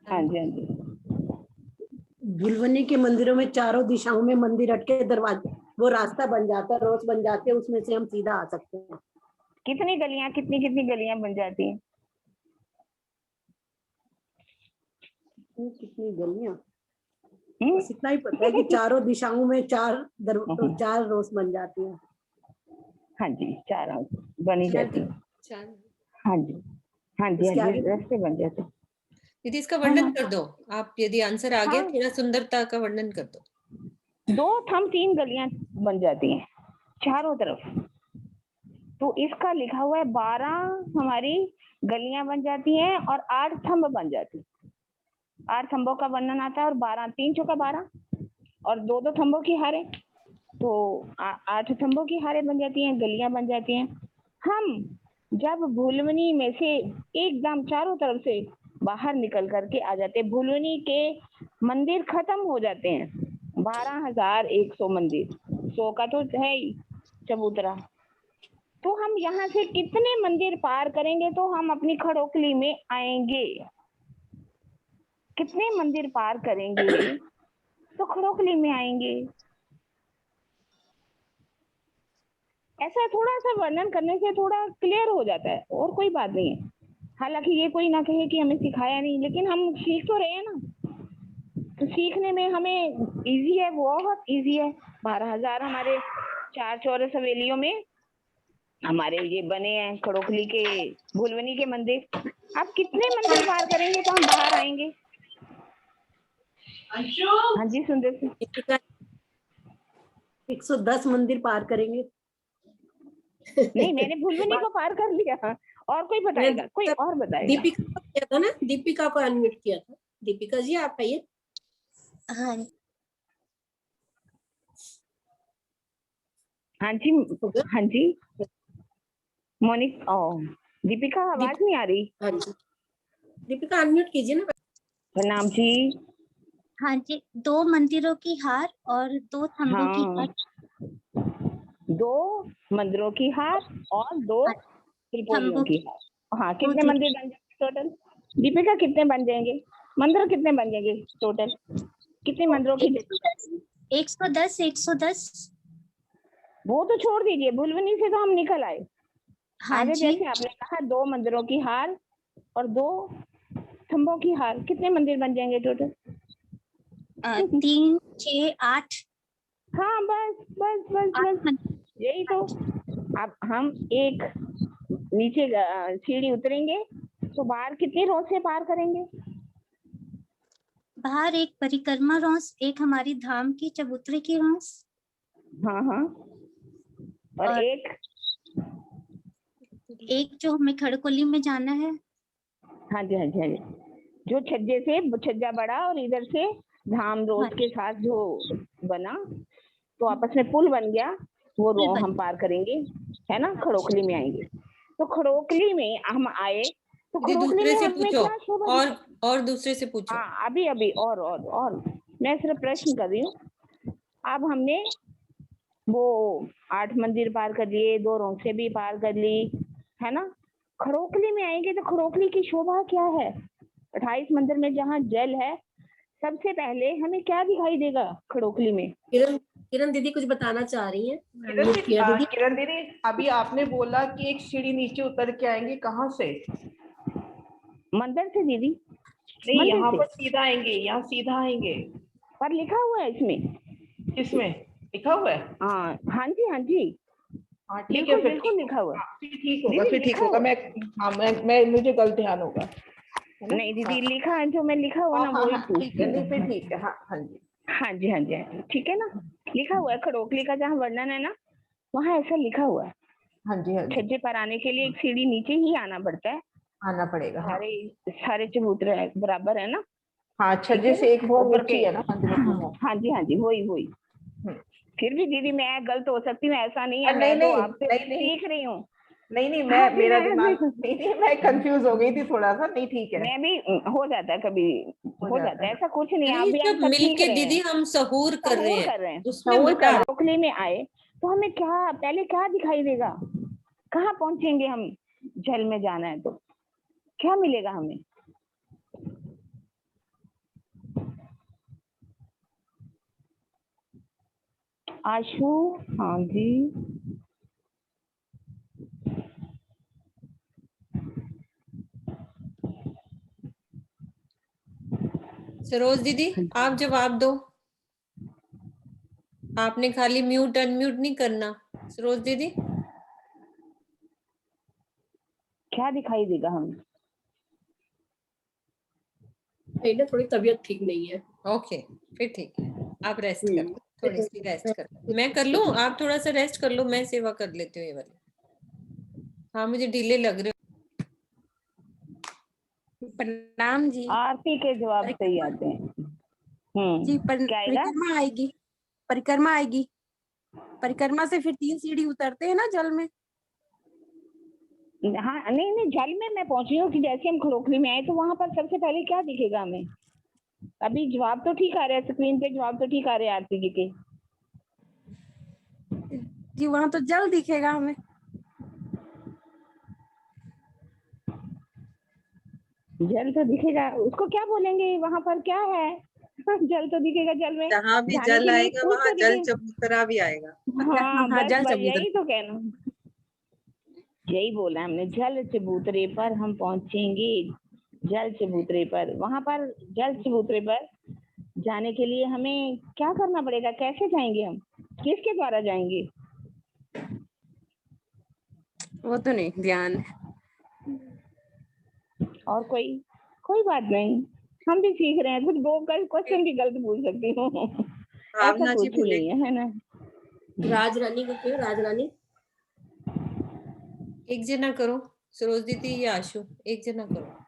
हाँ जी हाँ जी। भुलवनी के मंदिरों में चारों दिशाओं में मंदिर अटके, दरवाजे वो रास्ता बन जाता है, रोज बन जाते हैं, उसमें से हम सीधा आ सकते हैं। कितनी गलियां, कितनी कितनी गलियां बन जाती हैं? कितनी गलियां, बस इतना ही पता है कि चारों दिशाओं में चार रोज बन जाती हैं। हाँ जी, 4 बनी जाती है। हाँ जी हाँ जी हाँ जी, रास्ते बन जाते हैं। दीदी इसका वर्णन कर दो आप, यदि आंसर आ गया थोड़ा सुंदरता का वर्णन कर दो। 2 थंब 3 गलियां बन जाती हैं चारों तरफ। तो इसका लिखा हुआ है 12 हमारी गलियां बन जाती हैं और 8 थंब बन जाती हैं। 8 थंबों का वर्णन आता है और 12, 3 चौका 12 और 2 थंबों की हारें, तो 8 थंबों की हारें बन जाती हैं, गलियां बन जाती हैं। हम जब भुलवनी में से एकदम चारों तरफ से बाहर निकल करके आ जाते हैं, भुलवनी के मंदिर खत्म हो जाते हैं, 12,100 मंदिर, 100 का तो है ही चबूतरा। तो हम यहाँ से कितने मंदिर पार करेंगे तो हम अपनी खड़ोकली में आएंगे? कितने मंदिर पार करेंगे तो खड़ोकली में आएंगे? ऐसा थोड़ा सा वर्णन करने से थोड़ा क्लियर हो जाता है, और कोई बात नहीं है। हालांकि ये कोई ना कहे कि हमें सिखाया नहीं, लेकिन हम सीख तो रहे हैं ना, तो सीखने में हमें इजी है, बहुत इजी है। 12,000 हमारे 4 चौरस हवेलियों में हमारे ये बने हैं खड़ोकली के, भुलवनी के मंदिर। आप कितने मंदिर पार करेंगे तो हम बाहर आएंगे? हाँ जी सुंदर से 110 मंदिर पार करेंगे। नहीं, मैंने भुलवनी को पार कर लिया, और कोई बताएगा? कोई और बताएगा? दीपिका को किया था ना, दीपिका को अनम्यूट किया था। दीपिका जी आप आइए। हाँ हाँ जी हाँ जी मोनिक, दीपिका आवाज नहीं आ रही। हाँ जी दीपिका अनम्यूट कीजिए ना। प्रणाम जी। हाँ जी, 2 मंदिरों की हार और 2 थंबों की हार। 2 मंदिरों की हार और 2 त्रिपोलियों की हार। हाँ, कितने मंदिर बन जाएंगे टोटल? दीपिका कितने बन जाएंगे मंदिर, कितने बन जाएंगे टोटल? कितने मंदिरों की? 110 110। वो तो छोड़ दीजिए, भुलवनी से तो हम निकल आए। हाँ आगे जी। जैसे आपने कहा 2 मंदिरों की हार और 2 थंबों की हार, कितने मंदिर बन जाएंगे टोटल? 3 6 8। हाँ बस बस बस बस, यही तो। अब हम एक नीचे सीढ़ी उतरेंगे तो बाहर कितनी रोज से पार करेंगे? बाहर एक परिक्रमा रोज, एक हमारी धाम की चबूतरे की रोज। हाँ हाँ, और एक जो हमें खड़कोली में जाना है। हाँ जी हाँ जी हाँ जी, जो छज्जे से छज्जा बड़ा और इधर से धाम रोड के साथ जो बना, तो आपस में पुल बन गया, वो हम पार करेंगे, है ना? खड़ोकली में आएंगे। तो खड़ोकली में हम आए तो दूसरे से पूछो, और दूसरे से पूछो। हाँ अभी और मैं सिर्फ प्रश्न कर रही हूँ। अब हमने वो 8 मंदिर पार कर लिए, 2 रोंसे भी पार कर ली, है ना? खड़ोकली में आएंगे तो खड़ोकली की शोभा क्या है? 28 मंदिर में जहाँ जल है, सबसे पहले हमें क्या दिखाई देगा खड़ोकली में? किरण दीदी कुछ बताना चाह रही हैं। किरण दीदी, अभी आपने बोला कि एक सीढ़ी नीचे उतर के आएंगे, कहाँ से? मंदिर से दीदी। नहीं, यहाँ पर सीधा आएंगे, यहाँ सीधा आएंगे। पर लिखा हुआ है इसमें। किसमें लिखा हुआ है? हाँ जी हाँ जी, ठीक है, बिल्कुल लिखा हुआ है। ठीक होगा, फिर ठीक होगा। मैं मुझे गलत ध्यान होगा। नहीं दीदी, लिखा है, जो मैं लिखा हुआ ना वही पूछती हूँ। फिर ठीक है। हाँ जी हाँ जी हाँ जी, ठीक है ना? लिखा हुआ है खड़ोकली का जहाँ वर्णन है ना, वहाँ ऐसा लिखा हुआ है। हाँ जी हाँ जी। छज्जे पर आने के लिए एक सीढ़ी नीचे ही आना पड़ता है, आना पड़ेगा। सारे चबूतरे बराबर है ना, हाँ, छज्जे से एक ऊपर की है ना मंदिर में। हाँ जी, हाँ जी, वही वही। फिर भी दीदी मैं गलत हो सकती हूँ, ऐसा नहीं है, नहीं मैं तो नहीं आपसे नहीं सीख रही हूँ। नहीं, हाँ, मैं फिर मेरा मैं दिमाग नहीं, मैं कंफ्यूज हो गई थी थोड़ा सा। नहीं ठीक है, मैं भी हो जाता है कभी, हो जाता है, ऐसा कुछ नहीं है। आप नहीं, भी जब हम सब सीख मिलके रहे दीदी हैं, हम सहूर कर रहे सहूर हैं कर रहे हैं। उसमें सहूर मजा कर खोखली में आए तो हमें क्या पहले क्या दिखाई देगा, कहाँ पहुंचेंगे हम, जल में जाना है तो क्या मिलेगा हमें? आशु, हाँ जी, सरोज दीदी आप जवाब दो। आपने खाली म्यूट अनम्यूट नहीं करना। सरोज दीदी क्या दिखाई देगा हमें? मेरी ना थोड़ी तबीयत ठीक नहीं है। ओके, फिर ठीक है, आप रेस्ट कर लो, थोड़ी सी रेस्ट कर लो। मैं कर लूं, आप थोड़ा सा रेस्ट कर लो, मैं सेवा कर लेती हूँ ये वाली। हाँ मुझे ढीले लग रहे प्रणाम जी। आरती के जवाब सही आते हैं। जी क्या आएगा? परिक्रमा आएगी, परिक्रमा आएगी। परिक्रमा से फिर 3 सीढ़ी उतरते हैं ना जल में। हाँ, नहीं नहीं, जल में मैं पहुंची हूँ कि जैसे हम खरोखली में आए तो वहां पर सबसे पहले क्या दिखेगा हमें? अभी जवाब तो ठीक आ रहे हैं स्क्रीन पे, जवाब तो ठीक आ रहे हैं आरती जी के। जी वहां तो जल दिखेगा हमें। जल तो दिखेगा, उसको क्या बोलेंगे वहां पर, क्या है? जल तो दिखेगा, जल में जहाँ भी जाने जल के लिए आएगा कुछ वहां तो जल दिखेगा। चबूतरा भी आएगा। हाँ हाँ, बस जल बस चबूतरा। यही तो कहना, यही बोला हमने, जल चबूतरे पर हम पहुंचेंगे। जल चबूतरे पर, वहां पर जल चबूतरे पर जाने के लिए हमें क्या करना पड़ेगा, कैसे जाएंगे हम, किसके द्वारा जाएंगे? वो तो नहीं ध्यान है। और कोई बात नहीं, हम भी सीख रहे हैं, कुछ दो क्वेश्चन भी गलत पूछ सकती हूँ, ऐसा भावना जी कुछ नहीं है ना। राजरानी को क्यों, राजरानी एक जना करो, सरोज दीदी या आशु, एक जना करो।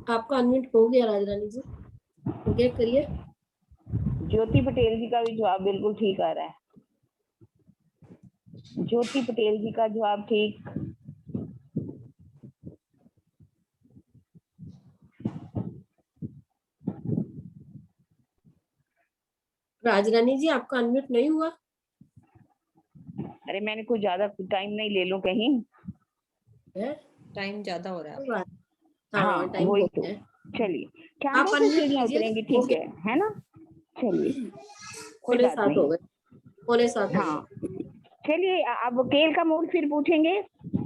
आपका अनम्यूट हो गया राजरानी जी, हो गया, करिए। ज्योति पटेल जी का भी जवाब बिल्कुल ठीक आ रहा है। ज्योति पटेल जी का जवाब ठीक। राजरानी जी आपका अनम्यूट नहीं हुआ। अरे मैंने कुछ ज्यादा टाइम नहीं ले लूं कहीं, टाइम ज्यादा हो रहा है। हाँ टाइम वही हो तो। गया है। चलिए आप कैमरे से unmute सीढ़ियां कीजिए, उतरेंगी, हो ठीक है ना? चलिए कोई पौने बात 7 हो नहीं। गए, पौने 7 हो गए। हाँ चलिए, अब केल का मूल फिर पूछेंगे,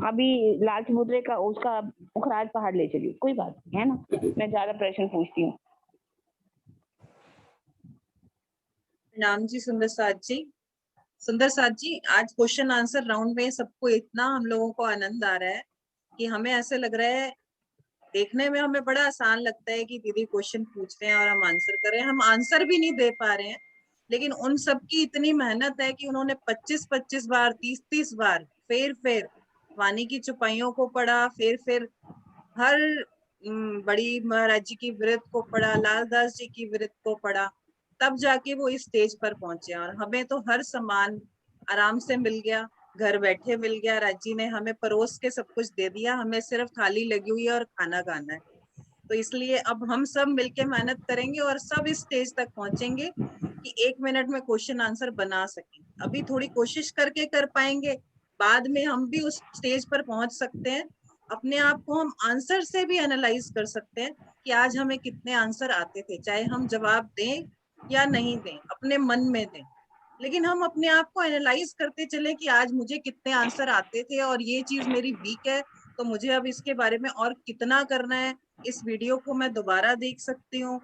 अभी लाल चबूतरे का उसका पुखराज पहाड़ ले चलिए, कोई बात नहीं है ना, मैं ज्यादा प्रश्न पूछती हूँ। नाम जी सुंदर साथ जी, आज क्वेश्चन आंसर राउंड में सबको इतना हम लोगों को आनंद आ रहा है कि हमें ऐसे लग रहा है, देखने में हमें बड़ा आसान लगता है कि दीदी क्वेश्चन पूछ रहे हैं और हम आंसर कर रहे हैं। हम आंसर भी नहीं दे पा रहे हैं, लेकिन उन सब की इतनी मेहनत है कि उन्होंने 25-25 बार 30-30 बार फेर वाणी की चौपाइयों को पढ़ा, फिर हर बड़ी महाराज जी की व्रत को पढ़ा, लालदास जी की व्रत को पढ़ा, तब जाके वो इस स्टेज पर पहुंचे। और हमें तो हर सामान आराम से मिल गया, घर बैठे मिल गया, राजी ने हमें परोस के सब कुछ दे दिया, हमें सिर्फ थाली लगी हुई है और खाना खाना है। तो इसलिए अब हम सब मिलके मेहनत करेंगे और सब इस स्टेज तक पहुंचेंगे कि 1 मिनट में क्वेश्चन आंसर बना सकें। अभी थोड़ी कोशिश करके कर पाएंगे, बाद में हम भी उस स्टेज पर पहुंच सकते हैं। अपने आप को हम आंसर से भी एनालाइज कर सकते हैं कि आज हमें कितने आंसर आते थे, चाहे हम जवाब दें या नहीं दें, अपने मन में दें, लेकिन हम अपने आप को एनालाइज करते चले कि आज मुझे कितने आंसर आते थे और ये चीज मेरी वीक है, तो मुझे अब इसके बारे में और कितना करना है। इस वीडियो को मैं दोबारा देख सकती हूँ,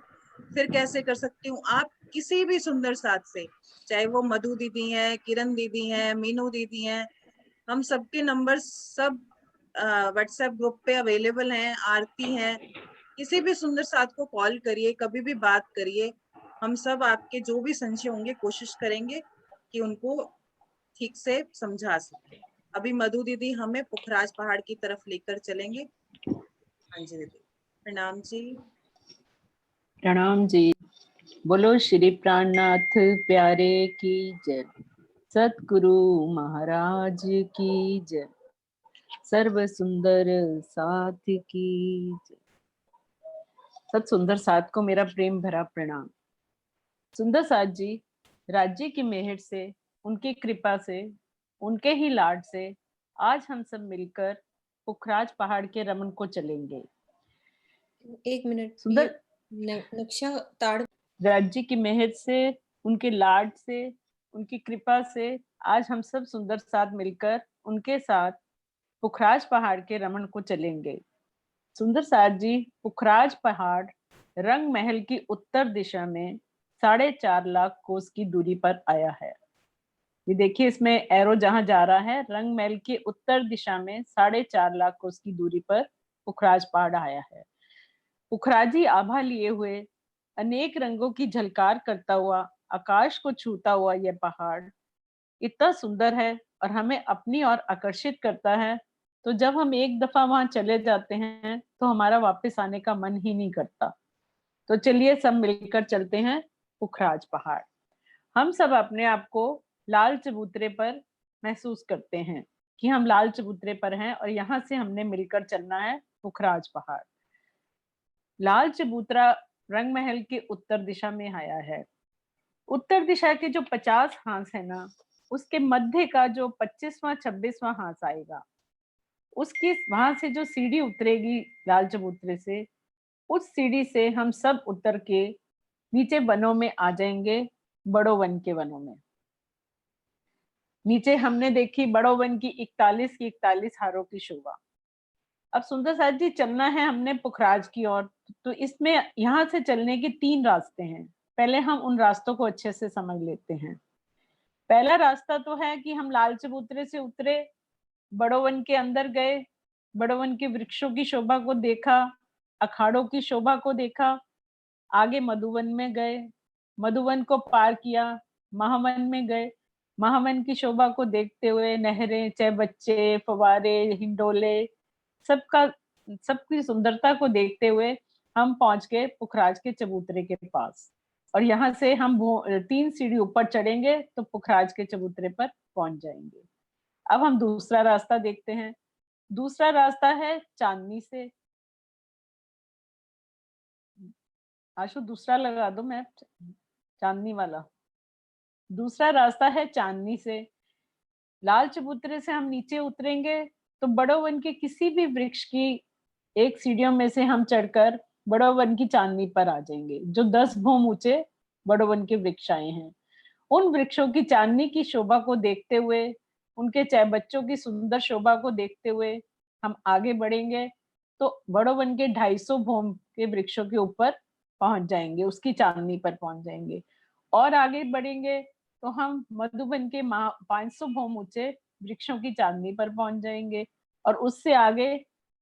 फिर कैसे कर सकती हूँ। आप किसी भी सुंदर साथ से, चाहे वो मधु दीदी हैं, किरण दीदी हैं, मीनू दीदी हैं, हम सबके नंबर सब व्हाट्सएप ग्रुप पे अवेलेबल हैं, आरती हैं, किसी भी सुंदर साथ को कॉल करिए, कभी भी बात करिए। हम सब आपके जो भी संशय होंगे कोशिश करेंगे कि उनको ठीक से समझा सकें। अभी मधु दीदी हमें पुखराज पहाड़ की तरफ लेकर चलेंगे। हाँ जी दीदी, प्रणाम जी। प्रणाम जी। बोलो श्री प्राणनाथ प्यारे की जय, सतगुरु महाराज की जय, सर्व सुंदर साथ की जय। सत सुंदर साथ को मेरा प्रेम भरा प्रणाम। सुंदर साथ जी राज्य की मेहर से, उनकी कृपा से, उनके ही लाड से आज हम सब मिलकर पुखराज पहाड़ के रमन को चलेंगे। 1 मिनट, सुंदर नक्शा ताड़ राज्य की मेहर से, उनके लाड से, उनकी कृपा से आज हम सब सुंदर साथ मिलकर उनके साथ पुखराज पहाड़ के रमन को चलेंगे। सुंदर साथ जी पुखराज पहाड़ रंग महल की उत्तर दिशा में 4.5 लाख कोस की दूरी पर आया है। ये देखिए इसमें एरो जहां जा रहा है, रंग महल की उत्तर दिशा में 4.5 लाख कोस की दूरी पर पुखराज पहाड़ आया है। पुखराजी आभा लिए हुए अनेक रंगों की झलकार करता हुआ आकाश को छूता हुआ यह पहाड़ इतना सुंदर है और हमें अपनी ओर आकर्षित करता है। तो जब हम एक दफा वहां चले जाते हैं तो हमारा वापस आने का मन ही नहीं करता। तो चलिए सब मिलकर चलते हैं पुखराज पहाड़। हम सब अपने आप को लाल चबूतरे पर महसूस करते हैं कि हम लाल चबूतरे पर हैं और यहाँ से हमने मिलकर चलना है पुखराज पहाड़। लाल चबूतरा रंग महल के उत्तर दिशा में आया है। उत्तर दिशा के जो 50 हांस है ना, उसके मध्य का जो 25वां 26वां हांस आएगा, उसकी वहां से जो सीढ़ी उतरेगी लाल चबूतरे से, उस सीढ़ी से हम सब उतर के नीचे वनों में आ जाएंगे, बड़ो वन के वनों में। नीचे हमने देखी बड़ो वन की 41 हारों की शोभा। अब सुंदर साथ जी चलना है हमने पुखराज की ओर। तो इसमें यहाँ से चलने के 3 रास्ते हैं। पहले हम उन रास्तों को अच्छे से समझ लेते हैं। पहला रास्ता तो है कि हम लाल चबूतरे से उतरे, बड़ो वन के अंदर गए, बड़ो वन के वृक्षों की शोभा को देखा, अखाड़ों की शोभा को देखा, आगे मधुवन में गए, मधुवन को पार किया, महावन में गए, महावन की शोभा को देखते हुए नहरें, चहबच्चे, फवारे, हिंडोले, सबकी सुंदरता को देखते हुए हम पहुंच गए पुखराज के चबूतरे के पास। और यहाँ से हम 3 सीढ़ी ऊपर चढ़ेंगे तो पुखराज के चबूतरे पर पहुंच जाएंगे। अब हम दूसरा रास्ता देखते हैं। दूसरा रास्ता है चांदनी से। आशु दूसरा लगा दो मैप, चांदनी वाला। दूसरा रास्ता है चांदनी से। लाल चबूतरे से हम नीचे उतरेंगे तो बड़ो वन के किसी भी वृक्ष की एक सीढ़ियों में से हम चढ़कर बड़ो वन की चांदनी पर आ जाएंगे, जो 10 भोम ऊंचे बड़ो वन के वृक्ष आए हैं। उन वृक्षों की चांदनी की शोभा को देखते हुए, उनके चहबच्चों की सुंदर शोभा को देखते हुए हम आगे बढ़ेंगे तो बड़ो वन के 250 भोम के वृक्षों के ऊपर पहुंच जाएंगे, उसकी चांदनी पर पहुंच जाएंगे। और आगे बढ़ेंगे तो हम मधुबन के 500 भोम ऊंचे वृक्षों की चांदनी पर पहुंच जाएंगे और उससे आगे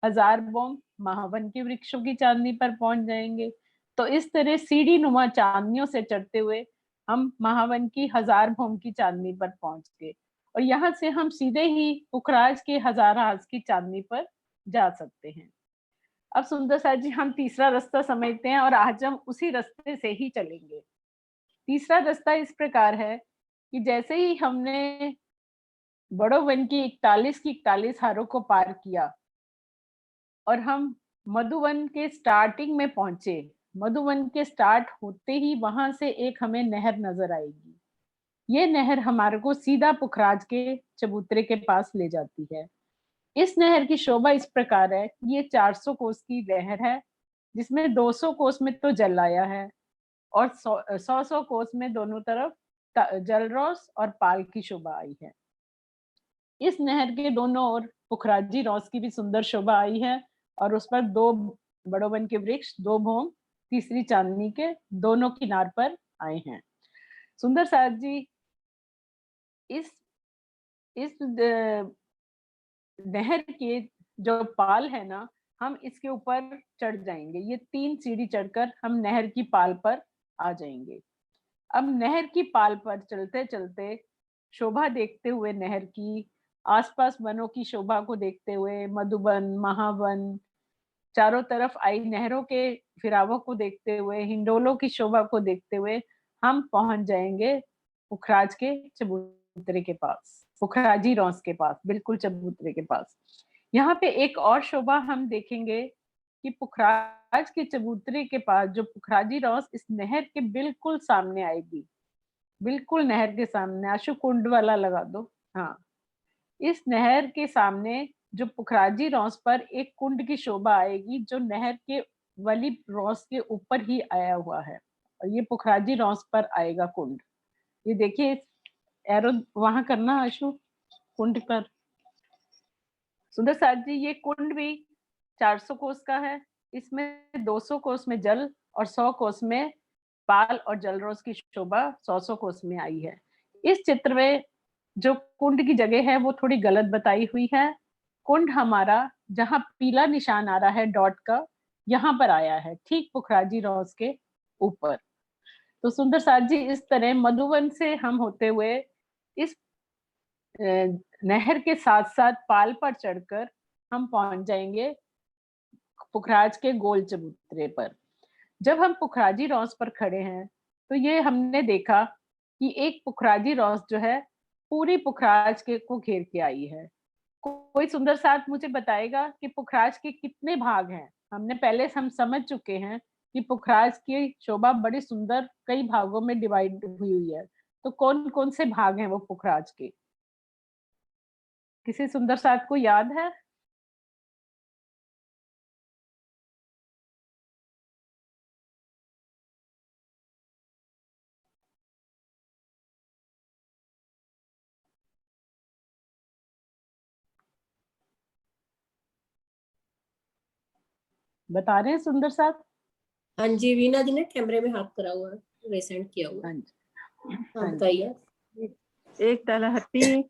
1000 भोम महावन के वृक्षों की चांदनी पर पहुंच जाएंगे। तो इस तरह सीढ़ी नुमा चांदनियों से चढ़ते हुए हम महावन की 1000 भोम की चांदनी पर पहुंच गए और यहाँ से हम सीधे ही पुखराज के 1000 हांस की चांदनी पर जा सकते हैं। अब सुंदर साथ जी हम तीसरा रास्ता समझते हैं और आज हम उसी रास्ते से ही चलेंगे। तीसरा रास्ता इस प्रकार है कि जैसे ही हमने बड़ो वन की 41 हारों को पार किया और हम मधुवन के स्टार्टिंग में पहुंचे, मधुवन के स्टार्ट होते ही वहां से एक हमें नहर नजर आएगी। ये नहर हमारे को सीधा पुखराज के चबूतरे के पास ले जाती है। इस नहर की शोभा इस प्रकार है कि ये 400 कोस की नहर है, जिसमें 200 कोस में तो जल आया है और 100 कोस में दोनों तरफ जलरोस और पाल की शोभा आई है। इस नहर के दोनों ओर पुखराजी रोस की भी सुंदर शोभा आई है और उस पर 2 बड़ो वन के वृक्ष, 2 भोम, तीसरी चांदनी के दोनों किनार पर आए हैं। सुंदर साथ जी इस नहर के जो पाल है ना, हम इसके ऊपर चढ़ जाएंगे। ये 3 सीढ़ी चढ़कर हम नहर की पाल पर आ जाएंगे। अब नहर की पाल पर चलते चलते शोभा देखते हुए नहर की आसपास वनों की शोभा को देखते हुए, मधुबन, महावन, चारों तरफ आई नहरों के फिरावों को देखते हुए, हिंडोलों की शोभा को देखते हुए हम पहुंच जाएंगे पुखराज के चबूतरे के पास, पुखराजी रॉस के पास, बिल्कुल चबूतरे के पास। यहाँ पे एक और शोभा हम देखेंगे कि पुखराज के चबूतरे के पास जो पुखराजी रॉस इस नहर के बिल्कुल सामने आएगी, बिल्कुल नहर के सामने। आशु कुंड वाला लगा दो। हाँ, इस नहर के सामने जो पुखराजी रॉस पर एक कुंड की शोभा आएगी जो नहर के वाली रॉस के ऊपर ही आया हुआ है, और ये पुखराजी रॉस पर आएगा कुंड। ये देखिए एरो वहां करना आशु, कुंड पर। सुंदर साथ जी, ये कुंड भी 400 कोस का है। इसमें 200 कोस में जल और 100 कोस में पाल और जलरोज की शोभा 100 कोस में आई है। इस चित्र में जो कुंड की जगह है वो थोड़ी गलत बताई हुई है। कुंड हमारा जहाँ पीला निशान आ रहा है डॉट का, यहाँ पर आया है, ठीक पुखराजी रॉस के ऊपर। तो सुंदर साथ जी, इस तरह मधुवन से हम होते हुए इस नहर के साथ साथ पाल पर चढ़कर हम पहुंच जाएंगे पुखराज के गोल चबूतरे पर। जब हम पुखराजी रॉस पर खड़े हैं तो ये हमने देखा कि एक पुखराजी रॉस जो है पूरी पुखराज के को घेर के आई है। कोई सुंदर साथ मुझे बताएगा कि पुखराज के कितने भाग हैं? हमने पहले हम समझ चुके हैं कि पुखराज की शोभा बड़ी सुंदर कई भागों में डिवाइड हुई है। तो कौन कौन से भाग हैं वो पुखराज के? किसी सुंदर साथ को याद है? बता रहे हैं सुंदर साथ? हाँ जी, वीना जी ने कैमरे में हाथ करा हुआ है, रेसेंट किया हुआ। हाँ जी, हाँ बताइए। एक तलहटी,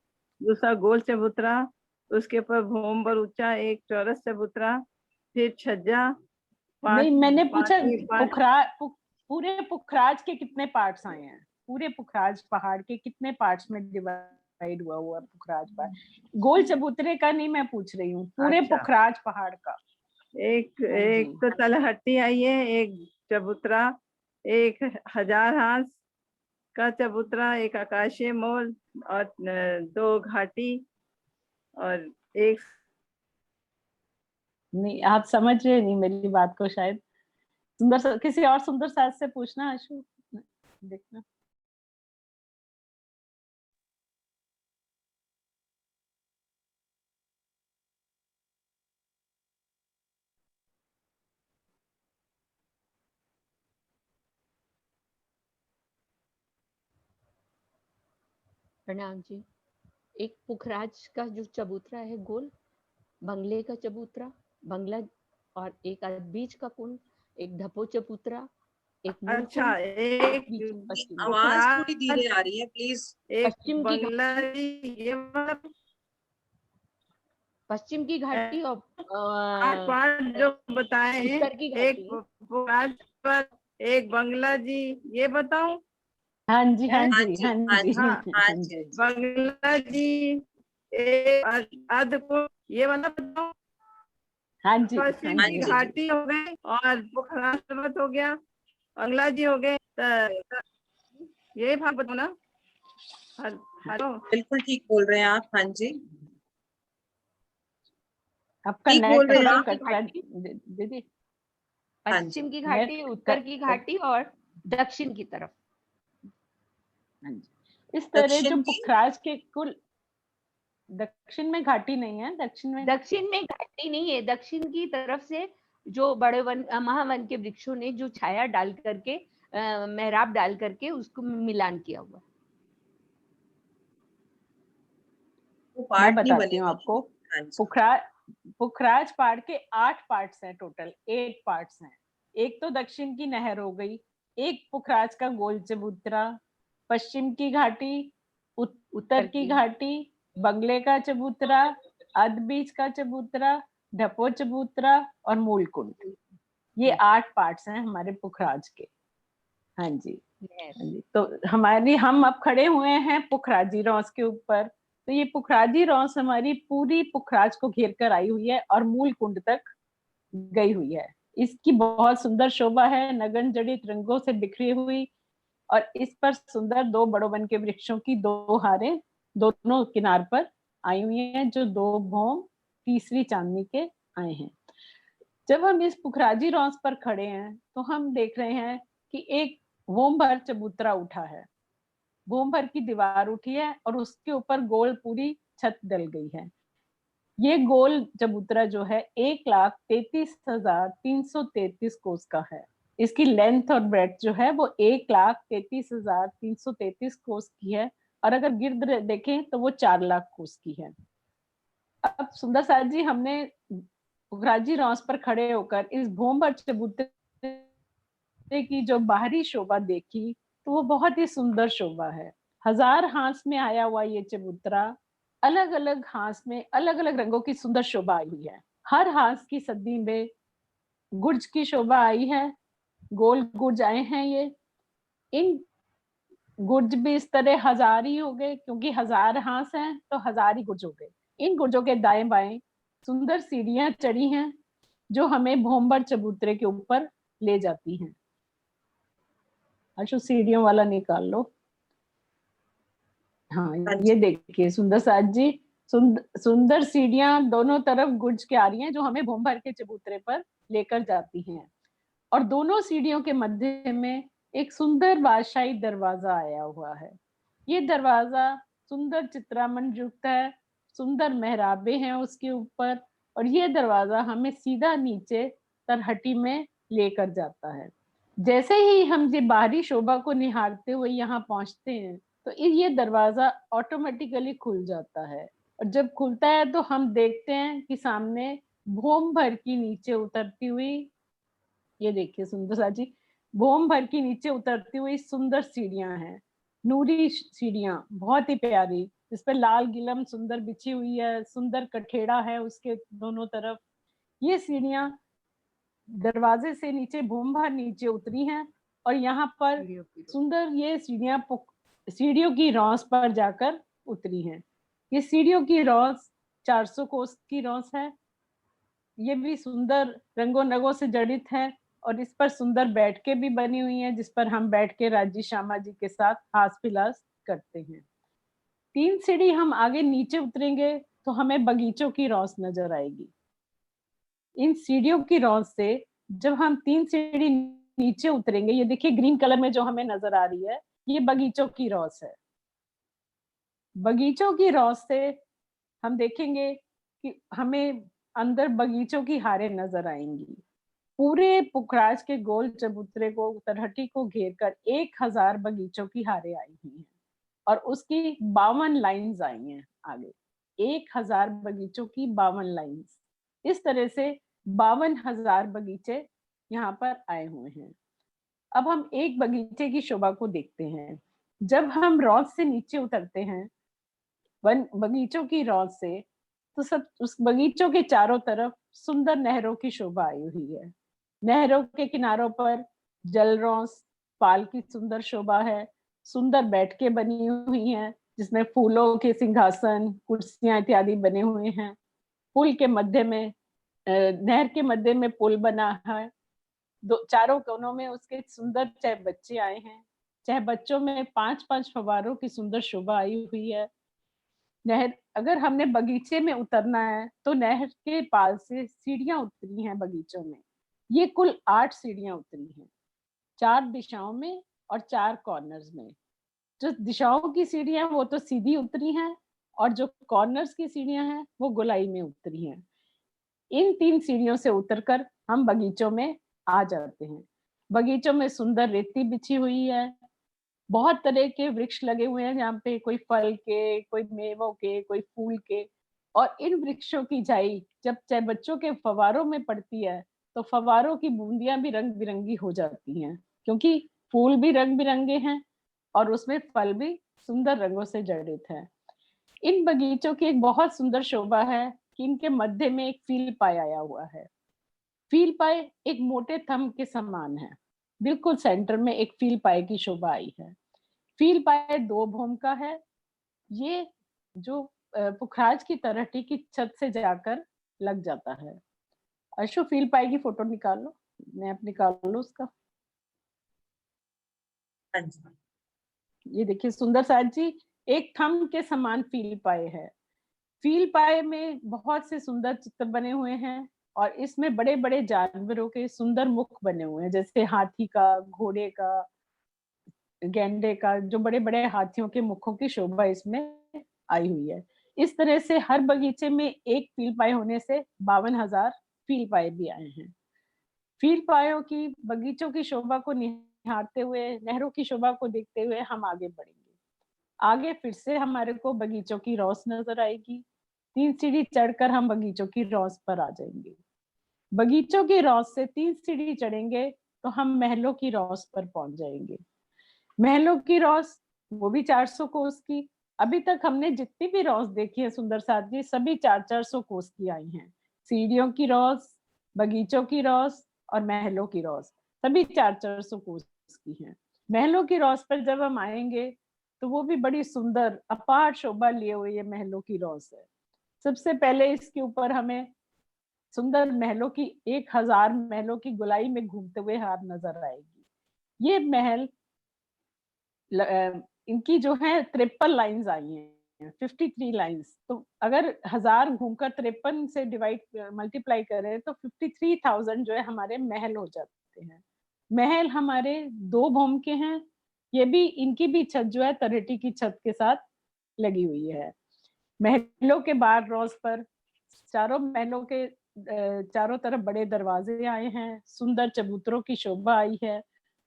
दूसरा गोल चबूतरा, उसके ऊपर भोंबर ऊंचा एक चौरस चबूतरा, फिर छज्जा। नहीं, मैंने पूछा पूरे पुखराज के कितने पार्ट्स आए हैं? पूरे पुखराज पहाड़ के कितने पार्ट्स में डिवाइड हुआ पुखराज पहाड़? गोल चबूतरे का नहीं मैं पूछ रही हूँ, पूरे अच्छा। पुखराज पहाड़ का। एक तो तलहटी आई है, एक चबूतरा, एक 1000 हाथ का चबूतरा, एक आकाशीय मोल और 2 घाटी और एक। नहीं, आप समझ रहे नहीं मेरी बात को शायद। सुंदर किसी और सुंदर साथ से पूछना आशु, देखना। प्रणाम जी। एक पुखराज का जो चबूतरा है गोल, बंगले का चबूतरा, बंगला, और एक बीच का कुंड, एक ढपो चबूतरा, एक अच्छा, एक आवाज थोड़ी धीरे आ रही है प्लीज। पश्चिम की बंगला पश्चिम की घाटी और पार्ट जो बताए हैं, उत्तर की घाटी। एक पुखराज पर, एक बंगला जी, ये बताऊं? हाँ जी, हाँ जी, हाँ जी, हाँ जी। बंगला जी, एक अर्धकुंड, ये वाला बताऊं? हाँ जी, पश्चिम की घाटी हो गए और पुखराज पर्वत हो गया, बंगला जी हो गए। ये भाग बताओ ना। हेलो, बिल्कुल ठीक बोल रहे हैं आप। हाँ जी, आपका ठीक बोल रहे हैं नेट दीदी। पश्चिम की घाटी, उत्तर की घाटी और दक्षिण की तरफ। इस तरह जो पुखराज के कुल, दक्षिण में घाटी नहीं है, दक्षिण में घाटी नहीं है। दक्षिण की तरफ से जो बड़े वन महावन के वृक्षों ने जो छाया डाल करके मेहराब डाल करके उसको मिलान किया हुआ। मैं बताती हूँ आपको। पुखराज पहाड़ के 8 पार्ट्स हैं, टोटल 8 पार्ट्स हैं। एक तो दक्षिण की नहर हो गई, एक पुखराज का गोल चबूतरा, पश्चिम की घाटी, उत्तर की घाटी, बंगले का चबूतरा, अध बीच का चबूतरा, ढपो चबूतरा और मूल कुंड। ये 8 पार्ट्स हैं हमारे पुखराज के। हाँ जी, हाँ जी। तो हम अब खड़े हुए हैं पुखराजी रॉस के ऊपर। तो ये पुखराजी रॉस हमारी पूरी पुखराज को घेर कर आई हुई है और मूल कुंड तक गई हुई है। इसकी बहुत सुंदर शोभा है, नगन जड़ित रंगों से बिखरी हुई, और इस पर सुंदर 2 बड़ोवन के वृक्षों की 2 हारें दोनों किनार पर आई हुई हैं, जो 2 भौम तीसरी चांदनी के आए हैं। जब हम इस पुखराजी रॉस पर खड़े हैं तो हम देख रहे हैं कि एक भौम भर चबूतरा उठा है, भौम भर की दीवार उठी है और उसके ऊपर गोल पूरी छत डल गई है। ये गोल चबूतरा जो है 1,33,333 कोस का है। इसकी लेंथ और ब्रेड्थ जो है वो 1,33,333 कोस की है, और अगर गिर्द देखें तो वो 4 लाख कोस की है। अब सुंदर साथ जी, हमने पुखराजी रॉस पर खड़े होकर इस भौम भर चबूतरे की जो बाहरी शोभा देखी तो वो बहुत ही सुंदर शोभा है। 1000 हांस में आया हुआ ये चबूतरा अलग अलग हांस में अलग अलग रंगों की सुंदर शोभा आई हुई है। हर हांस की सदी में गुर्ज की शोभा आई है, गोल गुर्ज आए हैं। ये इन गुर्ज भी इस तरह 1000 ही हो गए, क्योंकि 1000 हांस हैं तो 1000 ही गुर्ज हो गए। इन गुर्जों के दाएं बाएं सुंदर सीढ़ियां चढ़ी हैं जो हमें भौम भर चबूतरे के ऊपर ले जाती हैं। सीढ़ियों वाला निकाल लो। हाँ, ये देखिए सुंदर साथ जी, सुंदर सीढ़ियां दोनों तरफ गुर्ज के आ रही हैं जो हमें भौम भर के चबूतरे पर लेकर जाती हैं, और दोनों सीढ़ियों के मध्य में एक सुंदर बादशाही दरवाजा आया हुआ है। ये दरवाजा सुंदर चित्रामन युक्त है, सुंदर मेहराबे हैं उसके ऊपर, और ये दरवाजा हमें सीधा नीचे तरहटी में लेकर जाता है। जैसे ही हम ये बाहरी शोभा को निहारते हुए यहाँ पहुंचते हैं तो ये दरवाजा ऑटोमेटिकली खुल जाता है, और जब खुलता है तो हम देखते हैं कि सामने भौम भर की नीचे उतरती हुई, ये देखिए सुंदर सा जी, भौम भर की नीचे उतरती हुई सुंदर सीढ़ियां हैं, नूरी सीढ़ियां बहुत ही प्यारी, जिस पर लाल गिलम सुंदर बिछी हुई है, सुंदर कठेड़ा है उसके दोनों तरफ। ये सीढ़ियां दरवाजे से नीचे भौम भर नीचे उतरी हैं, और यहाँ पर सुंदर ये सीढ़ियां सीढ़ियों की रौस पर जाकर उतरी हैं। ये सीढ़ियों की रौस 400 कोस की रौस है। ये भी सुंदर रंगों नगों से जड़ित है, और इस पर सुंदर बैठकें भी बनी हुई हैं जिस पर हम बैठ के राजी श्यामा जी के साथ हास पिलास करते हैं। 3 सीढ़ी हम आगे नीचे उतरेंगे तो हमें बगीचों की रौस नजर आएगी। इन सीढ़ियों की रौस से जब हम 3 सीढ़ी नीचे उतरेंगे, ये देखिए ग्रीन कलर में जो हमें नजर आ रही है, ये बगीचों की रौस है। बगीचों की रौस से हम देखेंगे कि हमें अंदर बगीचों की हारें नजर आएंगी। पूरे पुखराज के गोल चबूतरे को, तरहटी को घेर कर 1000 बगीचों की हारें आई हुई हैं, और उसकी 52 लाइन्स आई हैं आगे। 1000 बगीचों की 52 लाइन्स, इस तरह से 52,000 बगीचे यहाँ पर आए हुए हैं। अब हम एक बगीचे की शोभा को देखते हैं। जब हम रौस से नीचे उतरते हैं बगीचों की रौस से, तो सब उस बगीचों के चारों तरफ सुंदर नहरों की शोभा आई हुई है। नहरों के किनारों पर जल रौस, पाल की सुंदर शोभा है, सुंदर बैठकें बनी हुई हैं जिसमें फूलों के सिंहासन, कुर्सियां इत्यादि बने हुए हैं। पुल के मध्य में, नहर के मध्य में पुल बना है, चारों कोनों में उसके सुंदर चाहे बच्चे आए हैं, चाहे बच्चों में 5-5 फव्वारों की सुंदर शोभा आई हुई है। नहर, अगर हमने बगीचे में उतरना है तो नहर के पाल से सीढ़ियां उतरी हैं बगीचों में। ये कुल 8 सीढ़ियां उतरी हैं, 4 दिशाओं में और 4 कॉर्नर्स में। जो दिशाओं की सीढ़ियां वो तो सीधी उतरी हैं, और जो कॉर्नर्स की सीढ़ियां हैं वो गोलाई में उतरी हैं। इन 3 सीढ़ियों से उतरकर हम बगीचों में आ जाते हैं। बगीचों में सुंदर रेती बिछी हुई है, बहुत तरह के वृक्ष लगे हुए हैं यहाँ पे, कोई फल के, कोई मेवों के, कोई फूल के, और इन वृक्षों की छाई जब चाहे बच्चों के फव्वारों में पड़ती है तो फव्वारों की बूंदियां भी रंग बिरंगी हो जाती हैं, क्योंकि फूल भी रंग बिरंगे हैं और उसमें फल भी सुंदर रंगों से जड़ित है। इन बगीचों की एक बहुत सुंदर शोभा है कि इनके मध्य में एक फील पाए आया हुआ है। फील पाए एक मोटे थंब के समान है, बिल्कुल सेंटर में एक फील पाए की शोभा आई है। फील पाए 2 भौम का है। ये जो पुखराज की तरहटी की छत से जाकर लग जाता है। अशु फील पाएगी, फोटो निकाल लो, मैं अब निकाल लो उसका। ये देखिए सुंदर साज जी एक थंब के समान फील पाए है। फील पाए में बहुत से सुंदर चित्र बने हुए हैं और इसमें बड़े बड़े जानवरों के सुंदर मुख बने हुए हैं, जैसे हाथी का, घोड़े का, गैंडे का, जो बड़े बड़े हाथियों के मुखों की शोभा इसमें आई हुई है। इस तरह से हर बगीचे में एक फील पाए होने से 52,000 फील पाए भी आए हैं। फील पायों की बगीचों की शोभा को निहारते हुए, नहरों की शोभा को देखते हुए हम आगे बढ़ेंगे। आगे फिर से हमारे को बगीचों की रौस नजर आएगी। 3 सीढ़ी चढ़कर हम बगीचों की रौस पर आ जाएंगे। बगीचों की रौस से 3 सीढ़ी चढ़ेंगे तो हम महलों की रौस पर पहुंच जाएंगे। महलों की रौस वो भी 400 कोस की। अभी तक हमने जितनी भी रौस देखी है सुंदर साथ जी, सभी 400 कोस की आई हैं। सीढ़ियों की रौस, बगीचों की रौस और महलों की रौस, सभी 400 कोस की हैं। महलों की रौस पर जब हम आएंगे तो वो भी बड़ी सुंदर अपार शोभा लिए हुए ये महलों की रौस है। सबसे पहले इसके ऊपर हमें सुंदर महलों की 1000 महलों की गोलाई में घूमते हुए हार नजर आएगी। ये महल इनकी जो है 53 लाइंस आई हैं, 53 लाइंस। तो अगर 1000 घूमकर 53 से डिवाइड मल्टीप्लाई करें तो 53,000 जो है हमारे महल हो जाते हैं। महल हमारे 2 भौम के हैं। ये भी इनकी भी छत जो है तरेटी की छत के साथ लगी हुई है। महलों के बाहर रौस पर चारों महलों के चारों तरफ बड़े दरवाजे आए हैं। सुंदर चबूतरों की शोभा आई है।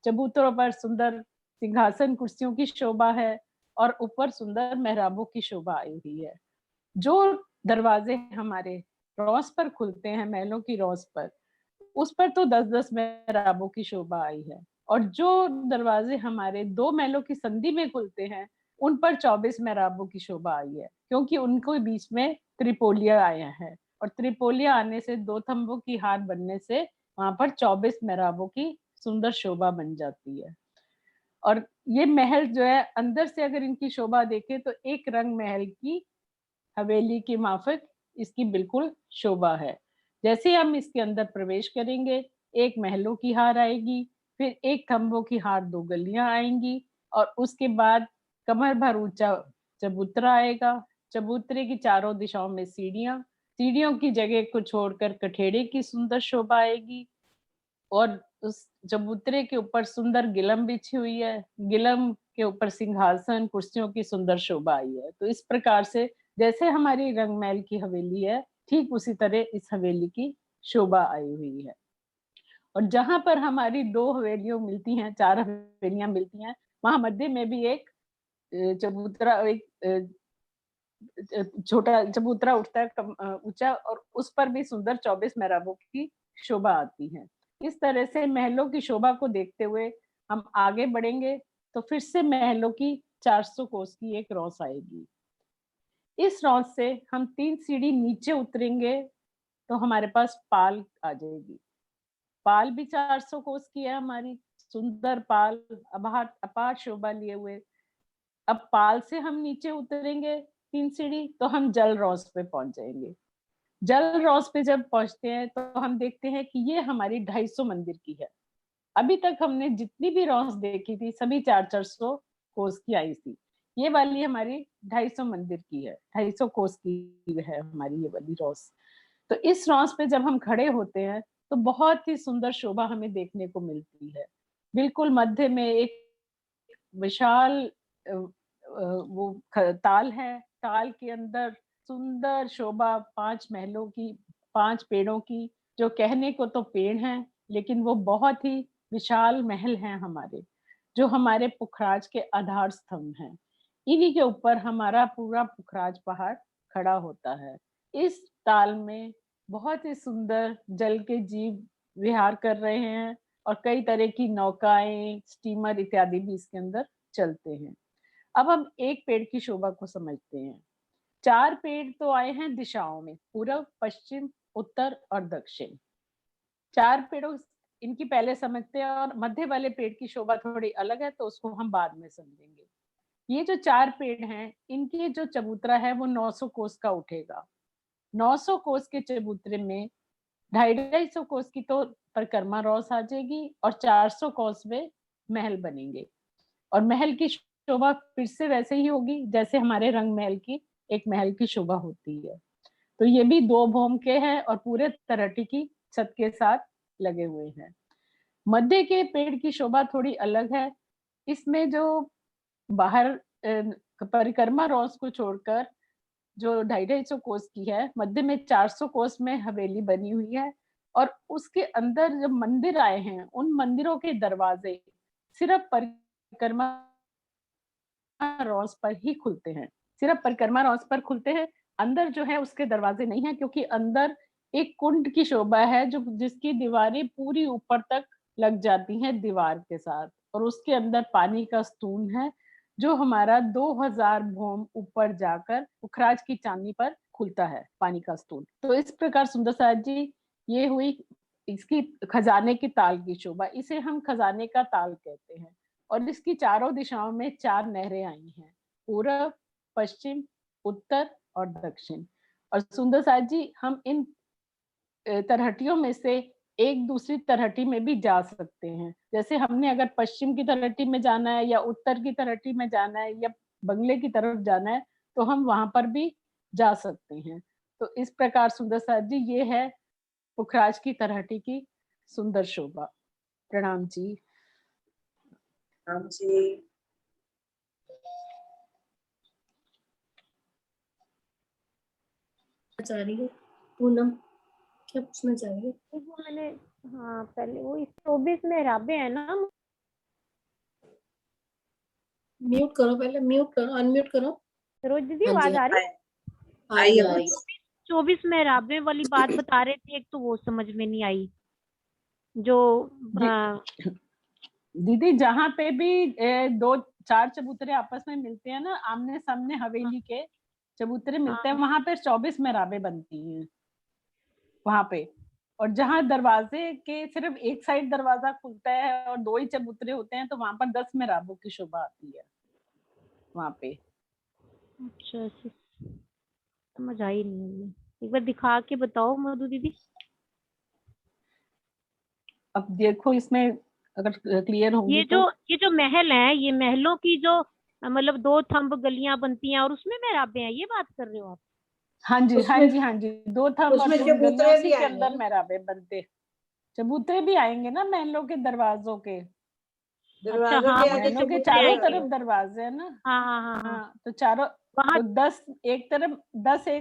चबूतरों पर सुंदर सिंहासन कुर्सियों की शोभा है और ऊपर सुंदर मेहराबों की शोभा आई हुई है। जो दरवाजे हमारे रौस पर खुलते हैं, महलों की रौस पर, उस पर तो 10-10 मेहराबों की शोभा आई है। और जो दरवाजे हमारे 2 महलों की संधि में खुलते हैं, उन पर 24 मेहराबों की शोभा आई है, क्योंकि उनको बीच में त्रिपोलिया आया है और त्रिपोलिया आने से 2 थंबों की हार बनने से वहां पर 24 मेहराबों की सुंदर शोभा बन जाती है। और ये महल जो है अंदर से अगर इनकी शोभा देखें तो एक रंग महल की हवेली की माफक इसकी बिल्कुल शोभा है। जैसे हम इसके अंदर प्रवेश करेंगे, एक महलों की हार आएगी, फिर एक खंभों की हार 2 गलियां आएंगी और उसके बाद कमर भर ऊंचा चबूतरा आएगा। चबूतरे की चारों दिशाओं में सीढ़ियां, सीढ़ियों की जगह को छोड़कर कठेड़े की सुंदर शोभा आएगी और उस चबूतरे के ऊपर सुंदर गिलम बिछी हुई है। गिलम के ऊपर सिंहासन कुर्सियों की सुंदर शोभा आई है। तो इस प्रकार से जैसे हमारी रंगमहल की हवेली है, ठीक उसी तरह इस हवेली की शोभा आई हुई है। और जहां पर हमारी 2 हवेलियों मिलती हैं, 4 हवेलियां मिलती हैं, वहां मध्य में भी एक चबूतरा, एक छोटा चबूतरा उठता है ऊंचा और उस पर भी सुंदर 24 मेहराबों की शोभा आती है। इस तरह से महलों की शोभा को देखते हुए हम आगे बढ़ेंगे तो फिर से महलों की 400 कोस की एक रौस आएगी। इस रौस से हम 3 सीढ़ी नीचे उतरेंगे तो हमारे पास पाल आ जाएगी। पाल भी 400 कोस की है हमारी, सुंदर पाल अपार शोभा लिए हुए। अब पाल से हम नीचे उतरेंगे 3 सीढ़ी तो हम जल रौस पे पहुंच जाएंगे। जल रौस पे जब पहुंचते हैं तो हम देखते हैं कि ये हमारी 250 मंदिर की है। अभी तक हमने जितनी भी रौस देखी थी सभी 400 कोस की आई थी। ये वाली हमारी 250 मंदिर की है, 250 कोस की है हमारी ये वाली रौस। तो इस रौस पे जब हम खड़े होते हैं तो बहुत ही सुंदर शोभा हमें देखने को मिलती है। बिल्कुल मध्य में एक विशाल वो ताल है। ताल के अंदर सुंदर शोभा 5 महलों की, 5 पेड़ों की, जो कहने को तो पेड़ हैं लेकिन वो बहुत ही विशाल महल हैं हमारे, जो हमारे पुखराज के आधार स्तंभ हैं। इन्हीं के ऊपर हमारा पूरा पुखराज पहाड़ खड़ा होता है। इस ताल में बहुत ही सुंदर जल के जीव विहार कर रहे हैं और कई तरह की नौकाएं, स्टीमर इत्यादि भी इसके अंदर चलते हैं। अब हम एक पेड़ की शोभा को समझते हैं। 4 पेड़ तो आए हैं दिशाओं में, पूर्व, पश्चिम, उत्तर और दक्षिण। 4 पेड़ों इनकी पहले समझते हैं और मध्य वाले पेड़ की शोभा थोड़ी अलग है तो उसको हम बाद में समझेंगे। ये जो 4 पेड़ हैं, इनकी जो चबूतरा है वो 900 कोस का उठेगा। 900 कोस के चबूतरे में 250 कोस की तो परिक्रमा रॉस आ जाएगी और 400 कोस में महल बनेंगे। और महल की शोभा फिर से वैसे ही होगी जैसे हमारे रंग महल की एक महल की शोभा होती है। तो ये भी 2 भौम के हैं और पूरे तरहटी की छत के साथ लगे हुए हैं। मध्य के पेड़ की शोभा थोड़ी अलग है। इसमें जो बाहर परिक्रमा रॉस को छोड़कर जो 250 कोस की है, मध्य में 400 कोस में हवेली बनी हुई है और उसके अंदर जो मंदिर आए हैं उन मंदिरों के दरवाजे सिर्फ परिक्रमा रॉस पर ही खुलते हैं, सिर्फ परिक्रमा रॉस पर खुलते हैं। अंदर जो है उसके दरवाजे नहीं है, क्योंकि अंदर एक कुंड की शोभा है जो जिसकी दीवारें पूरी ऊपर तक लग जाती हैं दीवार के साथ, और उसके अंदर पानी का स्तून है जो हमारा 2000 भौम ऊपर जाकर पुखराज की चांदनी पर खुलता है पानी का स्तून। तो इस प्रकार सुंदर साथ जी ये हुई इसकी खजाने की ताल की शोभा। इसे हम खजाने का ताल कहते हैं और इसकी चारों दिशाओं में 4 नहरें आई हैं, पूर्व, पश्चिम, उत्तर और दक्षिण। और सुंदर साथ जी हम इन तरहटियों में से एक दूसरी तरहटी में भी जा सकते हैं। जैसे हमने अगर पश्चिम की तरहटी में जाना है या उत्तर की तरहटी में जाना है या बंगले की तरफ जाना है तो हम वहां पर भी जा सकते हैं। तो इस प्रकार सुंदर साथ जी ये है पुखराज की तरहटी की सुंदर शोभा। प्रणाम जी। प्रणाम जी। चाह रही है पूनम, क्या पूछना चाह रही है? वो मैंने हाँ पहले वो 24 मेहराबें हैं ना। म्यूट करो, पहले म्यूट करो, अनम्यूट करो। सरोज दीदी आवाज आ रही है? 24 मेहराबें वाली बात बता रहे थे, एक तो वो समझ में नहीं आई जो दीदी जहाँ पे भी 2-4 चबूतरे आपस में मिलते हैं ना, आमने सामने हवेली के चबूतरे मिलते हैं, वहां पे 24 मेहराबें बनती हैं वहां पे। और जहाँ दरवाजे के सिर्फ एक साइड दरवाजा खुलता है और 2 ही चबूतरे होते हैं तो वहां पर 10 मेहराबों की शोभा आती है वहां पे। अच्छा समझ आई नहीं, एक बार दिखा के बताओ मधु दीदी। अब देखो इसमें अगर क्लियर होगी ये जो महल है, ये महलों की जो मतलब 2 थंब गलियां बनती हैं और उसमें मेहराबें हैं, ये बात कर रहे हो आप? हाँ जी, हाँ जी, हाँ जी, 2 थंब और 2 गलियां उसी के अंदर मेहराबें बनते। चबूतरे भी आएंगे ना महलों के दरवाजों के। महलों के चारों तरफ दरवाजे है ना। हाँ तो चारों तो 10 एक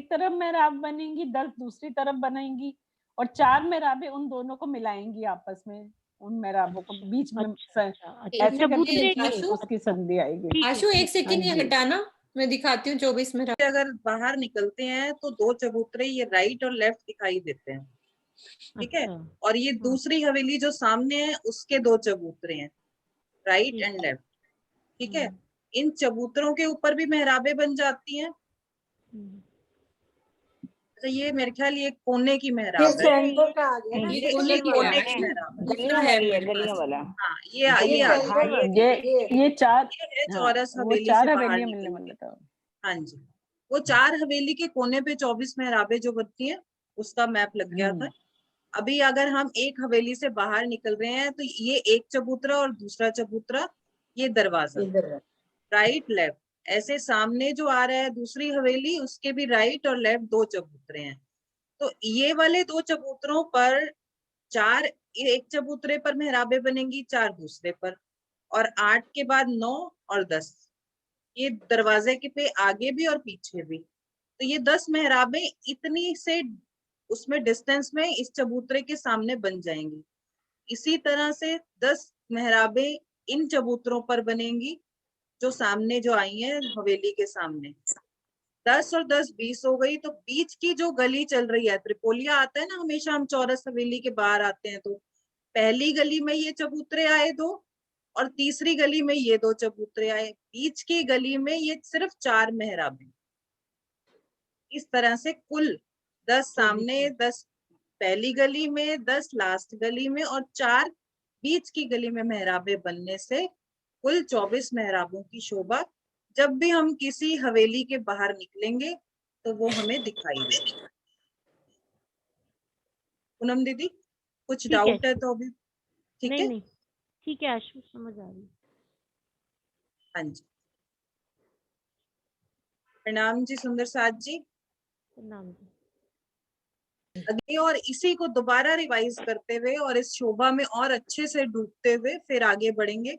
तरफ मेहराब बनेंगी, 10 दूसरी तरफ बनेंगी और 4 मेहराबें उन दोनों को मिलाएंगी आपस में, उन मेहराबों को बीच में ऐसे करके उसकी संधि आएगी। आशु एक सेकंड ये हटाना, मैं दिखाती हूँ 24 में। अगर बाहर निकलते हैं तो 2 चबूतरे ये राइट और लेफ्ट दिखाई देते हैं, ठीक है। और ये दूसरी हवेली जो सामने है उसके 2 चबूतरे हैं, राइट एंड लेफ्ट, ठीक है। इन चबूतरों के ऊपर भी मेहराबें बन जाती हैं। तो ये मेरे ख्याल ये कोने की मेहराब है, ये कोने की मेहराब है, गलियां वाला। हाँ ये 4 चौरस हवेली से बाहर निकलते। हाँ जी, वो 4 हवेली के कोने पे 24 मेहराबें जो बनती हैं उसका मैप लग गया था। अभी अगर हम एक हवेली से बाहर निकल रहे हैं तो ये एक चबूतरा और दूसरा चबूतरा, ये दरवाजा राइट लेफ्ट ऐसे सामने जो आ रहा है दूसरी हवेली, उसके भी राइट और लेफ्ट 2 चबूतरे हैं। तो ये वाले 2 चबूतरों पर 4 एक चबूतरे पर मेहराबें बनेंगी, 4 दूसरे पर, और 8 के बाद 9 और 10 ये दरवाजे के पे आगे भी और पीछे भी। तो ये 10 मेहराबें इतनी से उसमें डिस्टेंस में इस चबूतरे के सामने बन जाएंगी। इसी तरह से 10 मेहराबें इन चबूतरों पर बनेंगी जो सामने जो आई है हवेली के सामने। 10 और 10 20 हो गई। तो बीच की जो गली चल रही है, त्रिपोलिया आता है ना हमेशा हम चौरस हवेली के बाहर आते हैं, तो पहली गली में ये चबूतरे आए 2 और तीसरी गली में ये 2 चबूतरे आए, बीच की गली में ये सिर्फ 4 मेहराबें। इस तरह से कुल 10 सामने, 10 पहली गली में, 10 लास्ट गली में और 4 बीच की गली में मेहराबें बनने से कुल 24 मेहराबों की शोभा जब भी हम किसी हवेली के बाहर निकलेंगे तो वो हमें दिखाई दे। पूनम दीदी कुछ ठीक है। डाउट है तो अभी ठीक नहीं है? नहीं ठीक है आशु, समझ आ रही है। हाँ जी, प्रणाम जी सुंदर साथ जी। प्रणाम जी। अगली और इसी को दोबारा रिवाइज करते हुए और इस शोभा में और अच्छे से डूबते हुए फिर आगे बढ़ेंगे।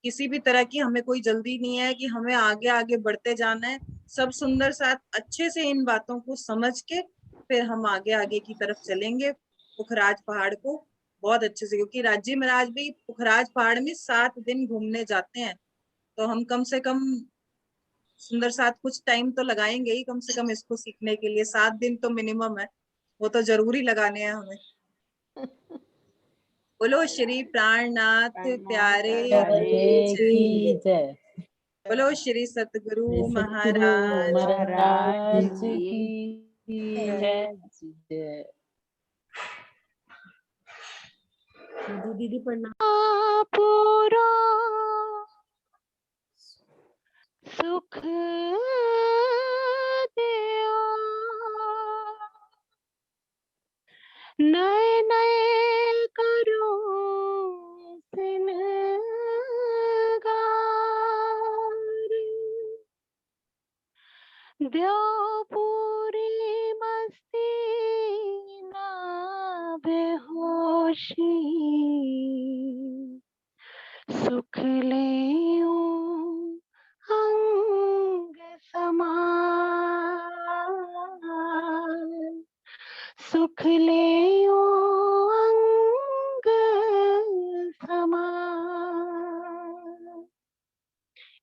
किसी भी तरह की हमें कोई जल्दी नहीं है कि हमें आगे आगे बढ़ते जाना है। सब सुंदर साथ अच्छे से इन बातों को समझ के फिर हम आगे आगे की तरफ चलेंगे पुखराज पहाड़ को बहुत अच्छे से, क्योंकि राजी महाराज भी पुखराज पहाड़ में 7 दिन घूमने जाते हैं। तो हम कम से कम सुंदर साथ कुछ टाइम तो लगाएंगे ही कम से कम इसको सीखने के लिए। 7 दिन तो मिनिमम है, वो तो जरूरी लगाने हैं हमें। बोलो श्री प्राणनाथ प्यारे की जय। बोलो श्री सतगुरु सतगुरु महाराज महाराज की की जय। दीदी प्रणाम। पूरा सुख दिया नए नए करो द्यो पूरी मस्ती ना बेहोशी सुख ले अंग समान सुख ले अंग समान।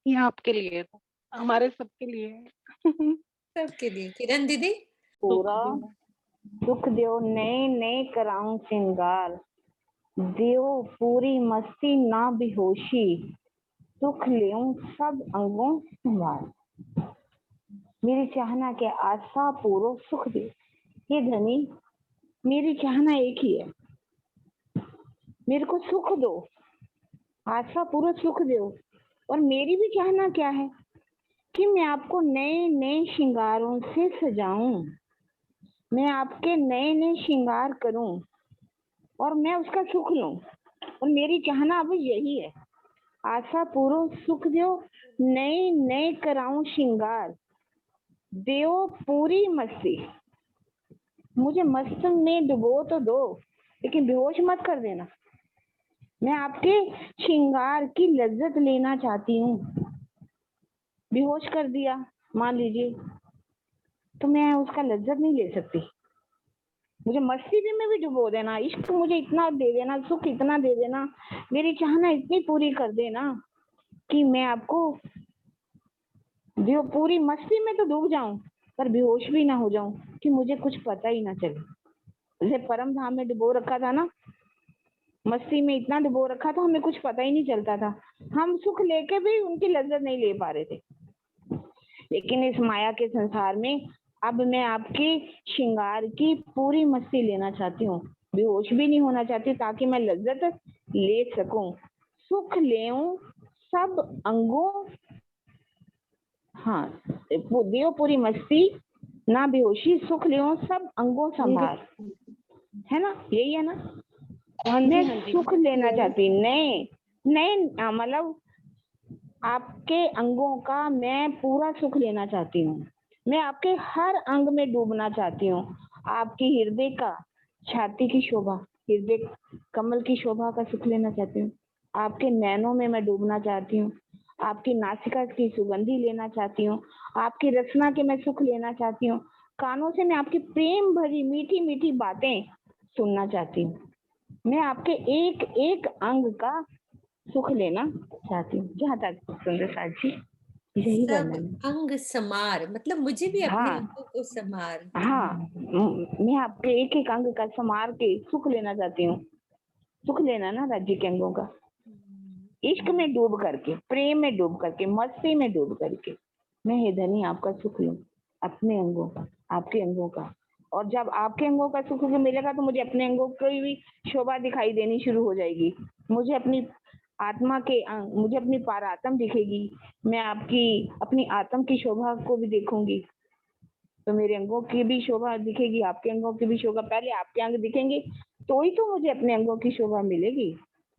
ये आपके लिए है, हमारे सबके लिए है। सबके लिए। किरण दीदी पूरा सुख दियो नए नए कराऊं श्रृंगार दियो पूरी मस्ती ना बेहोशी सुख लेऊं सब अंगों संभाल। मेरी चाहना के आशा पूरो सुख दे। ये धनी मेरी चाहना एक ही है, मेरे को सुख दो, आशा पूरो सुख दो। और मेरी भी चाहना क्या है कि मैं आपको नए नए श्रृंगारों से सजाऊं, मैं आपके नए नए श्रृंगार करूं और मैं उसका सुख लूं। और मेरी चाहना अब यही है, आशा पूरो सुख दो नए नए कराऊं श्रृंगार देओ पूरी मस्ती। मुझे मस्त में डुबो तो दो लेकिन बेहोश मत कर देना। मैं आपके श्रृंगार की लज्जत लेना चाहती हूँ। बेहोश कर दिया मान लीजिए तो मैं उसका लज्जत नहीं ले सकती। मुझे मस्ती में भी डुबो देना, इश्क मुझे इतना दे देना, सुख इतना दे देना, मेरी चाहना इतनी पूरी कर देना कि मैं आपको पूरी मस्ती में तो डूब जाऊं पर बेहोश भी ना हो जाऊं कि मुझे कुछ पता ही ना चले। जैसे परम धाम में डुबो रखा था ना, मस्ती में इतना डुबो रखा था हमें कुछ पता ही नहीं चलता था, हम सुख लेके भी उनकी लज्जत नहीं ले पा रहे थे। लेकिन इस माया के संसार में अब मैं आपकी श्रृंगार की पूरी मस्ती लेना चाहती हूँ, बेहोश भी नहीं होना चाहती ताकि मैं लज्जत ले सकूं, सुख लेऊं सब अंगों। हाँ दियो पूरी मस्ती ना बेहोशी सुख लेऊं सब अंगों संभार, है ना, यही है ना। मैं सुख लेना चाहती, नए नए मतलब आपके अंगों का मैं पूरा सुख लेना चाहती हूँ। मैं आपके हर अंग में डूबना चाहती हूँ। आपकी हृदय का, छाती की शोभा, हृदय कमल की शोभा का सुख लेना चाहती हूँ। आपके नैनों में मैं डूबना चाहती हूँ। आपकी नासिका की सुगंधी लेना चाहती हूँ। आपकी रचना के मैं सुख लेना चाहती हूँ। कानों से मैं आपकी प्रेम भरी मीठी मीठी बातें सुनना चाहती हूँ। मैं आपके एक एक अंग का सुख लेना चाहती हूँ। जहाँ तक सुंदर साथ जी यही सब वर्णन है। अंग समार, मतलब मुझे भी अपने हाँ अंगों को समार। हाँ मैं आपके एक एक अंग का समार के सुख लेना चाहती हूँ। सुख लेना ना राज्य के अंगों का, इश्क में डूब करके, प्रेम में डूब करके, मस्ती में डूब करके मैं हे धनी आपका सुख लूं, अपने अंगों का, आपके अंगों का। और जब आपके अंगों का सुख मिलेगा तो मुझे अपने अंगों की भी शोभा दिखाई देनी शुरू हो जाएगी। मुझे अपनी आत्मा के अंग, मुझे अपनी पारात्म दिखेगी, मैं आपकी अपनी आत्म की शोभा को भी देखूंगी, तो मेरे अंगों की भी शोभा दिखेगी, आपके अंगों की भी शोभा। पहले आपके अंग दिखेंगे तो ही तो मुझे अपने अंगों की शोभा मिलेगी।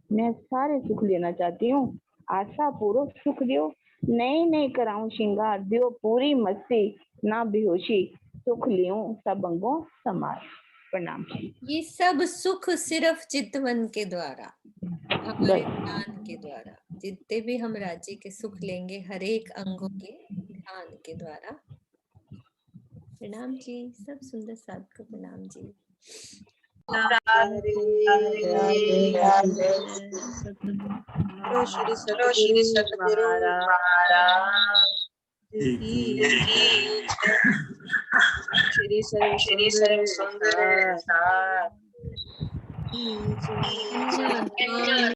मैं सारे सुख लेना चाहती हूँ, आशा पूर्वक सुख दियो, नए नए कराऊं श्रृंगार, दियो पूरी मस्ती ना बेहोशी, सुख लियो सब अंगों समार। प्रणाम। ये सब सुख सिर्फ चितवन के द्वारा, हमारे ध्यान के द्वारा, जितने भी हम राज्य के सुख लेंगे हर एक अंगों के ध्यान के द्वारा। प्रणाम जी, सब सुंदर साथ को प्रणाम जी। श्री सतगुरु महाराज श्री सर्व सुंदर